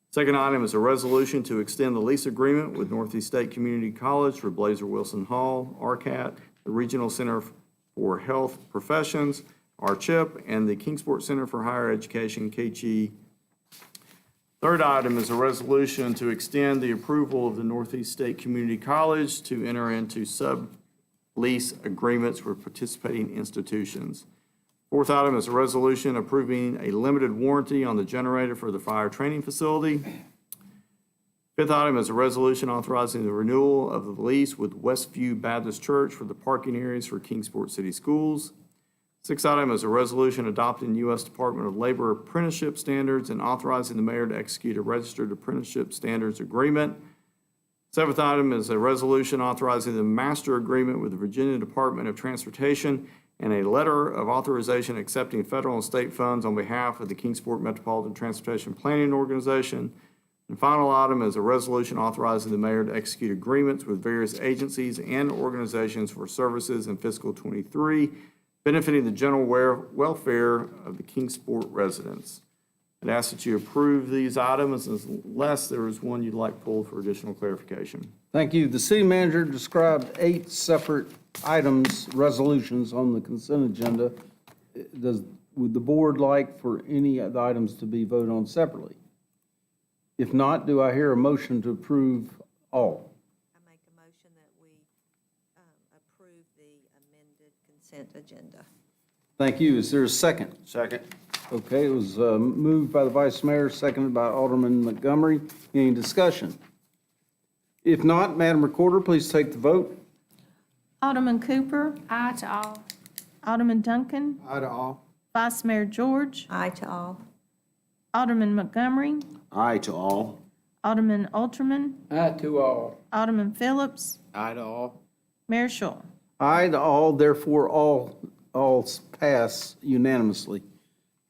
Second item is a resolution to extend the lease agreement with Northeast State Community College for Blazer Wilson Hall, RCAT, the Regional Center for Health Professions, RCHIP, and the Kingsport Center for Higher Education, KCHE. Third item is a resolution to extend the approval of the Northeast State Community College to enter into sublease agreements with participating institutions. Fourth item is a resolution approving a limited warranty on the generator for the fire training facility. Fifth item is a resolution authorizing the renewal of the lease with Westview Baptist Church for the parking areas for Kingsport City Schools. Sixth item is a resolution adopting U.S. Department of Labor apprenticeship standards and authorizing the mayor to execute a registered apprenticeship standards agreement. Seventh item is a resolution authorizing the master agreement with the Virginia Department of Transportation and a letter of authorization accepting federal and state funds on behalf of the Kingsport Metropolitan Transportation Planning Organization. The final item is a resolution authorizing the mayor to execute agreements with various agencies and organizations for services in fiscal '23 benefiting the general welfare of the Kingsport residents. I'd ask that you approve these items unless there is one you'd like pulled for additional clarification. Thank you. The city manager described 8 separate items, resolutions on the consent agenda. Would the board like for any of the items to be voted on separately? If not, do I hear a motion to approve all? I make a motion that we approve the amended consent agenda. Thank you. Is there a second? Second. Okay, it was moved by the vice mayor, seconded by Alderman Montgomery. Any discussion? If not, Madam Recorder, please take the vote. Alderman Cooper, Aye to all. Alderman Duncan, Aye to all. Vice Mayor George, Aye to all. Alderman Montgomery, Aye to all. Alderman Ultraman, Aye to all. Alderman Phillips, Aye to all. Mayor Schul. Aye to all, therefore all pass unanimously.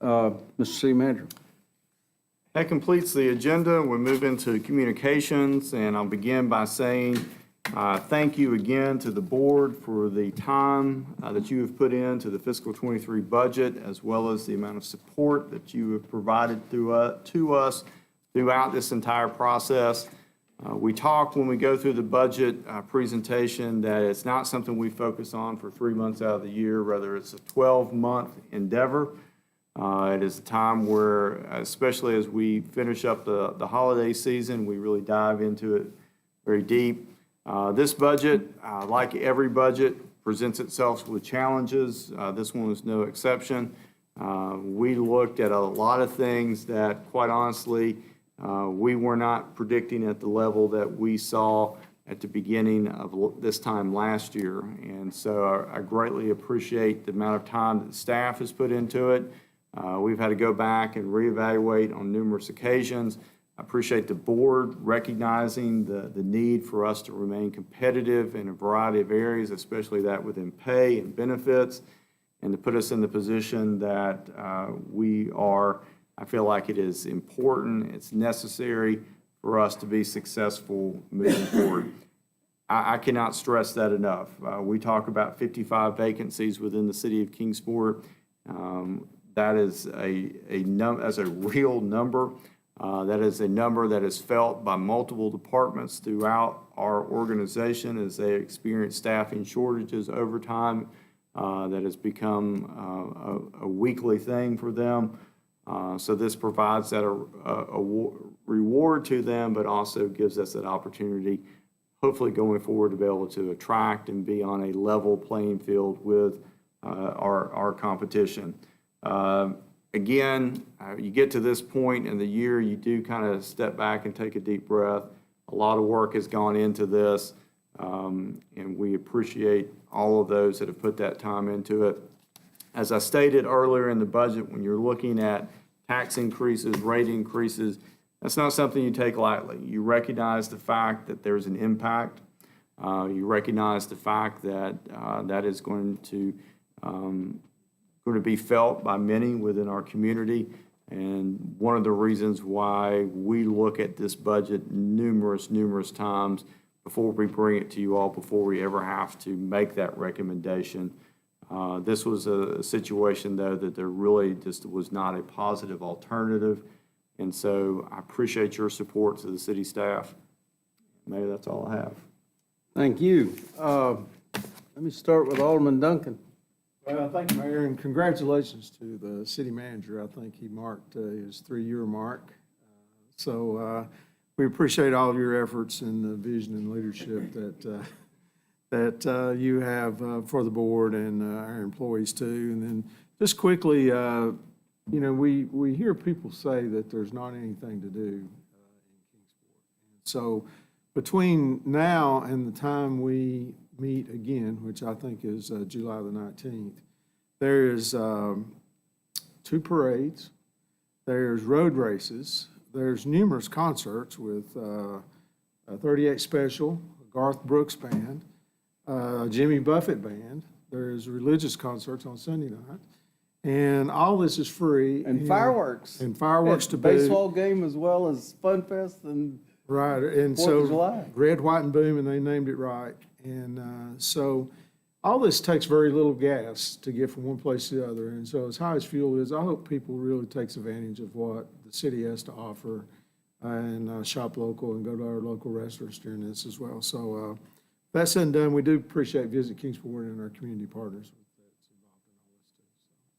Mr. City Manager. That completes the agenda. We'll move into communications, and I'll begin by saying thank you again to the board for the time that you have put into the fiscal '23 budget, as well as the amount of support that you have provided to us throughout this entire process. We talk when we go through the budget presentation that it's not something we focus on for 3 months out of the year, rather it's a 12-month endeavor. It is a time where, especially as we finish up the holiday season, we really dive into it very deep. This budget, like every budget, presents itself with challenges. This one was no exception. We looked at a lot of things that, quite honestly, we were not predicting at the level that we saw at the beginning of this time last year. And so I greatly appreciate the amount of time that the staff has put into it. We've had to go back and reevaluate on numerous occasions. I appreciate the board recognizing the need for us to remain competitive in a variety of areas, especially that within pay and benefits, and to put us in the position that we are. I feel like it is important, it's necessary for us to be successful moving forward. I cannot stress that enough. We talk about 55 vacancies within the city of Kingsport. That is that's a real number. That is a number that is felt by multiple departments throughout our organization as they experience staffing shortages over time. That has become a weekly thing for them. So this provides that a reward to them, but also gives us that opportunity, hopefully going forward, to be able to attract and be on a level playing field with our competition. Again, you get to this point in the year, you do kind of step back and take a deep breath. A lot of work has gone into this, and we appreciate all of those that have put that time into it. As I stated earlier in the budget, when you're looking at tax increases, rate increases, that's not something you take lightly. You recognize the fact that there's an impact. You recognize the fact that that is going to be felt by many within our community. And one of the reasons why we look at this budget numerous times before we bring it to you all, before we ever have to make that recommendation. This was a situation, though, that there really just was not a positive alternative. And so I appreciate your support to the city staff. Maybe that's all I have. Thank you. Let me start with Alderman Duncan. Well, thank you, Mayor, and congratulations to the city manager. I think he marked his 3-year mark. So we appreciate all of your efforts and the vision and leadership that you have for the board and our employees too. And then just quickly, we hear people say that there's not anything to do in Kingsport. So between now and the time we meet again, which I think is July the 19th, there is 2 parades, there's road races, there's numerous concerts with a 38 Special, a Garth Brooks Band, Jimmy Buffett Band, there's religious concerts on Sunday night, And all this is free. And fireworks. And fireworks to boot. Baseball game as well as Fun Fest and Right, and 4th so. of July. Red, white, and boom, and they named it right. And so all this takes very little gas to get from one place to the other. And so as high as fuel is, I hope people really takes advantage of what the city has to offer and shop local and go to our local restaurants during this as well. So that said and done, we do appreciate Visit Kingsport and our community partners that's involved in all this too. So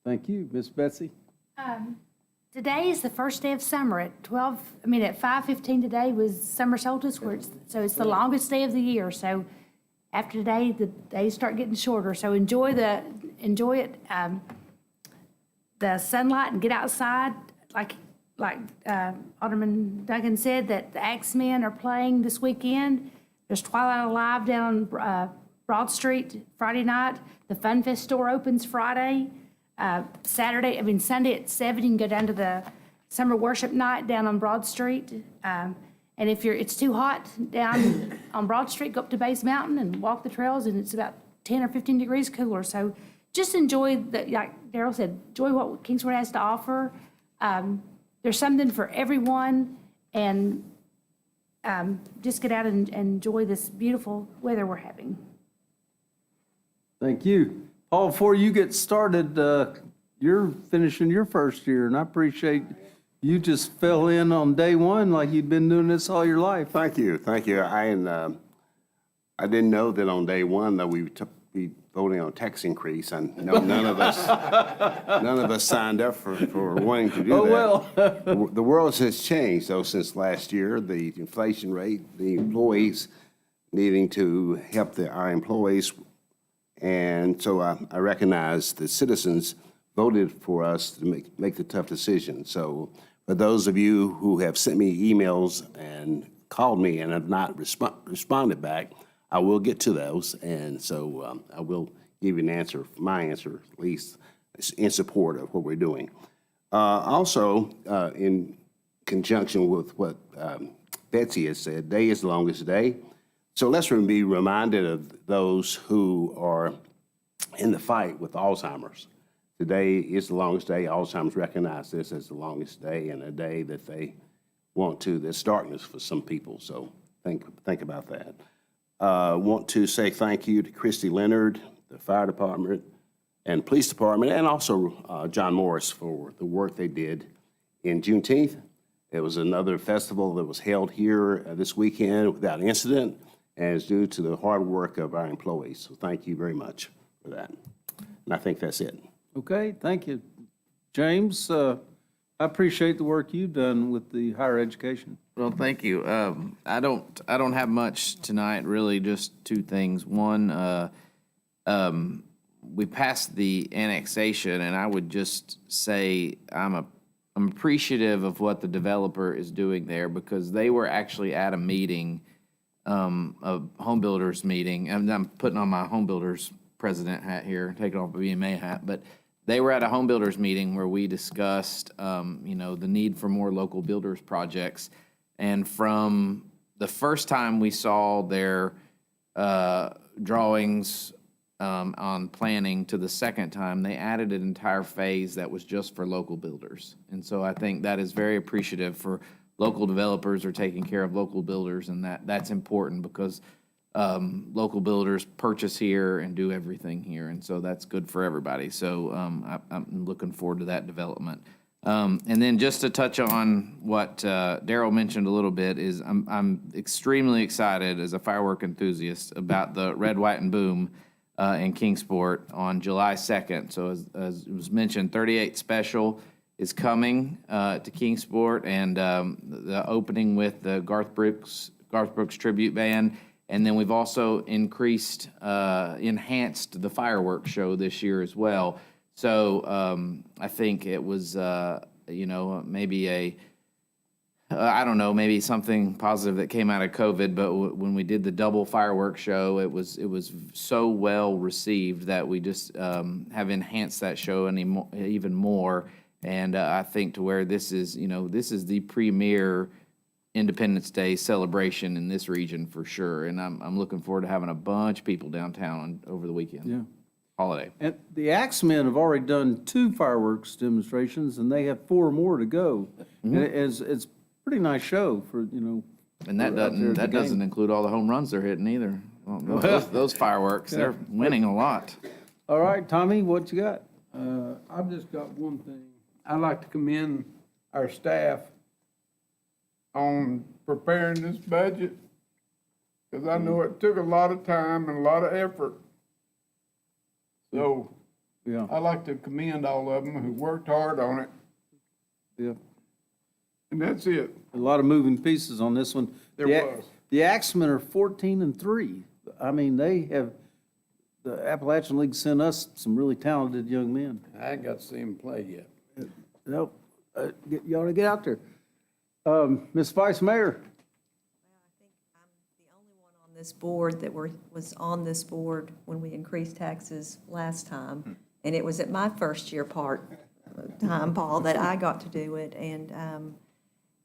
thank you very much. Thank you. Miss Betsy? Today is the first day of summer at 5:15 today was summer solstice, so it's the longest day of the year. So after today, the days start getting shorter. So enjoy it, the sunlight, and get outside. Like Alderman Duncan said, that the Axemen are playing this weekend. There's Twilight Alive down on Broad Street Friday night. The Fun Fest store opens Friday. Sunday at 7, you can go down to the summer worship night down on Broad Street. And if it's too hot down on Broad Street, go up to Base Mountain and walk the trails, and it's about 10 or 15 degrees cooler. So just enjoy like Daryl said, enjoy what Kingsport has to offer. There's something for everyone, and just get out and enjoy this beautiful weather we're having. Thank you. Paul, before you get started, you're finishing your first year, and I appreciate you just fell in on day one like you'd been doing this all your life. Thank you. I didn't know that on day one that we would be voting on a tax increase. And none of us signed up for wanting to do that. Oh, well. The world has changed, though, since last year. The inflation rate, the employees needing to help our employees. And so I recognize the citizens voted for us to make the tough decision. So for those of you who have sent me emails and called me and have not responded back, I will get to those. And so I will give you an answer, my answer, at least in support of what we're doing. Also, in conjunction with what Betsy has said, day is the longest day. So let's be reminded of those who are in the fight with Alzheimer's. Today is the longest day. Alzheimer's recognized this as the longest day, and a day that they want to. There's darkness for some people, so think about that. Want to say thank you to Christy Leonard, the fire department, and police department, and also John Morris for the work they did in Juneteenth. It was another festival that was held here this weekend without incident, and it's due to the hard work of our employees. So thank you very much for that. And I think that's it. Okay, thank you. James, I appreciate the work you've done with the higher education. Well, thank you. I don't have much tonight, really, just two things. One, we passed the annexation, and I would just say I'm appreciative of what the developer is doing there, because they were actually at a meeting, a home builders meeting, and I'm putting on my home builders president hat here, taking off my BMA hat, but they were at a home builders meeting where we discussed, the need for more local builders projects. And from the first time we saw their drawings on planning to the second time, they added an entire phase that was just for local builders. And so I think that is very appreciative for local developers are taking care of local builders, and that's important because local builders purchase here and do everything here, and so that's good for everybody. So I'm looking forward to that development. And then just to touch on what Daryl mentioned a little bit is I'm extremely excited as a firework enthusiast about the Red, White, and Boom in Kingsport on July 2nd. So as it was mentioned, 38 Special is coming to Kingsport, and the opening with the Garth Brooks tribute band. And then we've also enhanced the fireworks show this year as well. So I think it was, maybe maybe something positive that came out of COVID. But when we did the double fireworks show, it was so well received that we just have enhanced that show even more. And I think to where this is the premier Independence Day celebration in this region for sure, and I'm looking forward to having a bunch of people downtown over the weekend. Yeah. holiday. And the Axemen have already done 2 fireworks demonstrations, and they have 4 more to go. And it's a pretty nice show for, And that We're out there at the doesn't game. include all the home runs they're hitting either. Well, those fireworks, they're winning a lot. All right, Tommy, what you got? I've just got one thing. I'd like to commend our staff on preparing this budget, because I know it took a lot of time and a lot of effort. So Yeah, I'd like to commend all of them who worked hard on it, yeah. and that's it. A lot of moving pieces on this one. There The- was. The Axemen are 14-3. I mean, the Appalachian League sent us some really talented young men. I ain't got to see them play yet. Nope, you ought to get out there. Ms. Vice Mayor? I think I'm the only one on this board that was on this board when we increased taxes last time. And it was at my first year time, Paul, that I got to do it. And,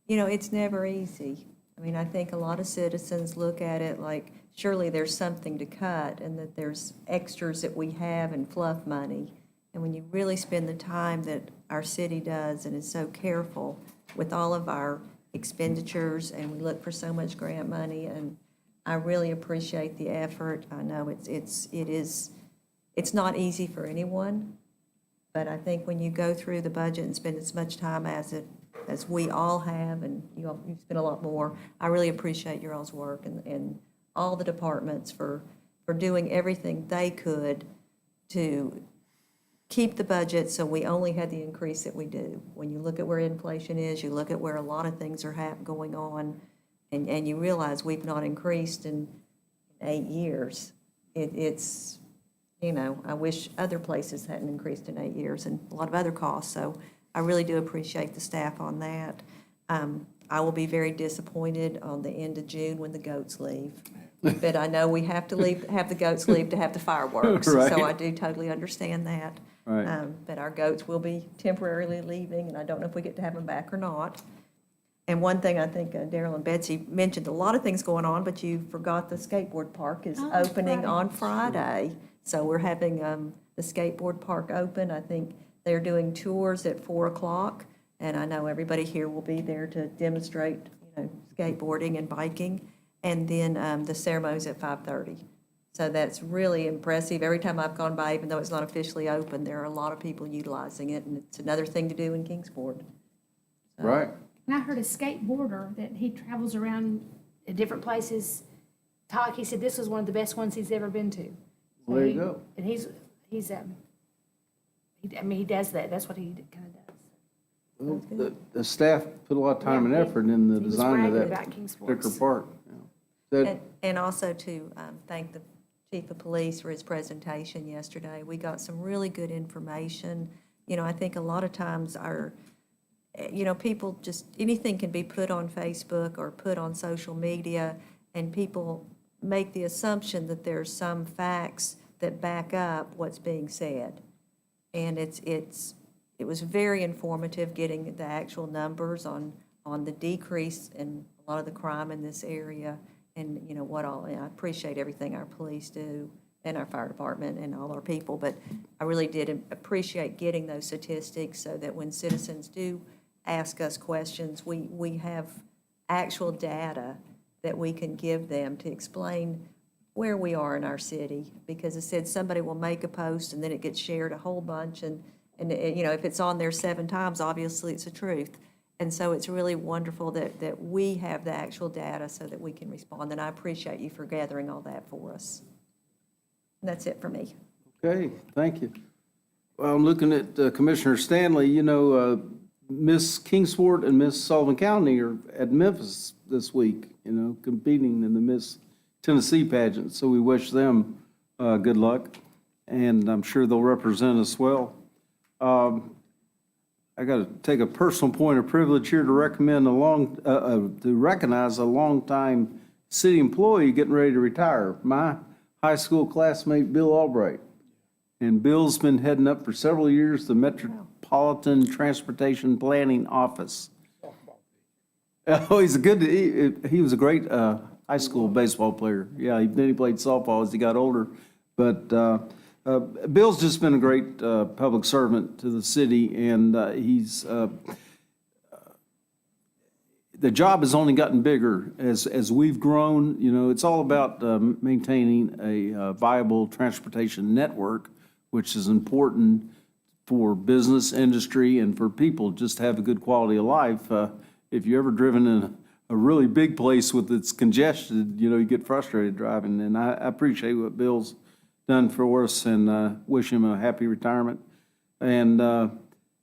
it's never easy. I mean, I think a lot of citizens look at it like, surely there's something to cut and that there's extras that we have and fluff money. And when you really spend the time that our city does and is so careful with all of our expenditures, and we look for so much grant money, and I really appreciate the effort. I know it's not easy for anyone, but I think when you go through the budget and spend as much time as we all have, and you spend a lot more, I really appreciate your all's work and all the departments for doing everything they could to keep the budget so we only had the increase that we do. When you look at where inflation is, you look at where a lot of things are going on, and you realize we've not increased in 8 years. It's, I wish other places hadn't increased in 8 years and a lot of other costs. So I really do appreciate the staff on that. I will be very disappointed on the end of June when the goats leave. But I know we have to have the goats leave to have the fireworks. Right. So I do totally understand that. Right. But our goats will be temporarily leaving, and I don't know if we get to have them back or not. And one thing I think Daryl and Betsy mentioned, a lot of things going on, but you forgot the skateboard park is opening on Friday. So we're having the skateboard park open. I think they're doing tours at 4 o'clock, and I know everybody here will be there to demonstrate, skateboarding and biking. And then the ceremony's at 5:30. So that's really impressive. Every time I've gone by, even though it's not officially open, there are a lot of people utilizing it, and it's another thing to do in Kingsport. Right. And I heard a skateboarder that he travels around at different places talk. He said this was one of the best ones he's ever been to. Well, there you go. And he does that. That's what he kind of does. Well, the staff put a lot of time and effort in the He was design of bragging that about Kingsport's. particular park. That- And also to thank the Chief of Police for his presentation yesterday. We got some really good information. I think a lot of times people just, anything can be put on Facebook or put on social media, and people make the assumption that there's some facts that back up what's being said. And it was very informative getting the actual numbers on the decrease in a lot of the crime in this area. And, I appreciate everything our police do and our fire department and all our people, but I really did appreciate getting those statistics so that when citizens do ask us questions, we have actual data that we can give them to explain where we are in our city. Because it said somebody will make a post and then it gets shared a whole bunch, and if it's on there 7 times, obviously it's the truth. And so it's really wonderful that we have the actual data so that we can respond, and I appreciate you for gathering all that for us. And that's it for me. Okay, thank you. Well, I'm looking at Commissioner Stanley. Miss Kingsport and Miss Sullivan County are at Memphis this week, competing in the Miss Tennessee pageant. So we wish them good luck, and I'm sure they'll represent us well. I got to take a personal point of privilege here to recognize a longtime city employee getting ready to retire. My high school classmate, Bill Albright. And Bill's been heading up for several years the Metropolitan Transportation Planning Office. Oh, he was a great high school baseball player. Yeah, then he played softball as he got older. But Bill's just been a great public servant to the city, and the job has only gotten bigger as we've grown. You know, it's all about maintaining a viable transportation network, which is important for business, industry, and for people just to have a good quality of life. If you've ever driven in a really big place with its congested, you know, you get frustrated driving. And I appreciate what Bill's done for us, and wish him a happy retirement. And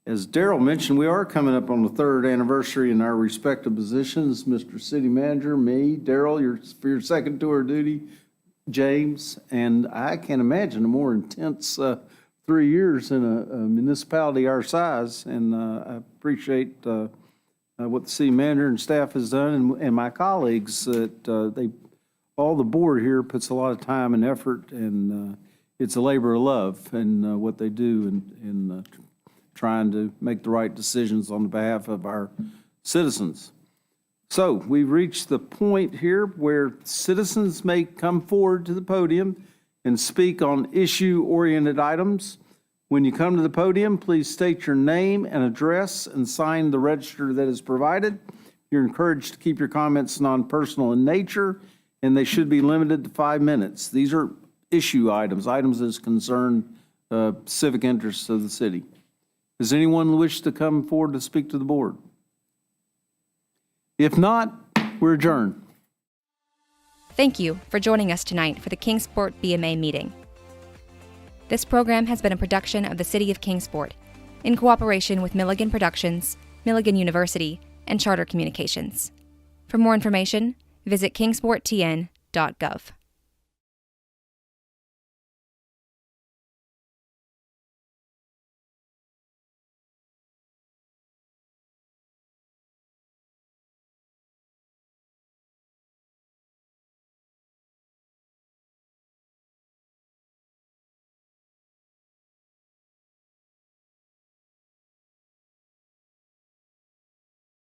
as Darrell mentioned, we are coming up on the 3rd anniversary in our respective positions. Mr. City Manager, me, Darrell, for your second tour of duty, James, and I can't imagine a more intense 3 years in a municipality our size. And I appreciate what the city manager and staff has done, and my colleagues, that all the board here puts a lot of time and effort, and it's a labor of love in what they do in trying to make the right decisions on behalf of our citizens. So we've reached the point here where citizens may come forward to the podium and speak on issue-oriented items. When you come to the podium, please state your name and address and sign the register that is provided. You're encouraged to keep your comments non-personal in nature, and they should be limited to 5 minutes. These are issue items that concern civic interests of the city. Does anyone wish to come forward to speak to the board? If not, we're adjourned. Thank you for joining us tonight for the Kingsport BMA meeting. This program has been a production of the City of Kingsport in cooperation with Milligan Productions, Milligan University, and Charter Communications. For more information, visit kingsporttn.gov.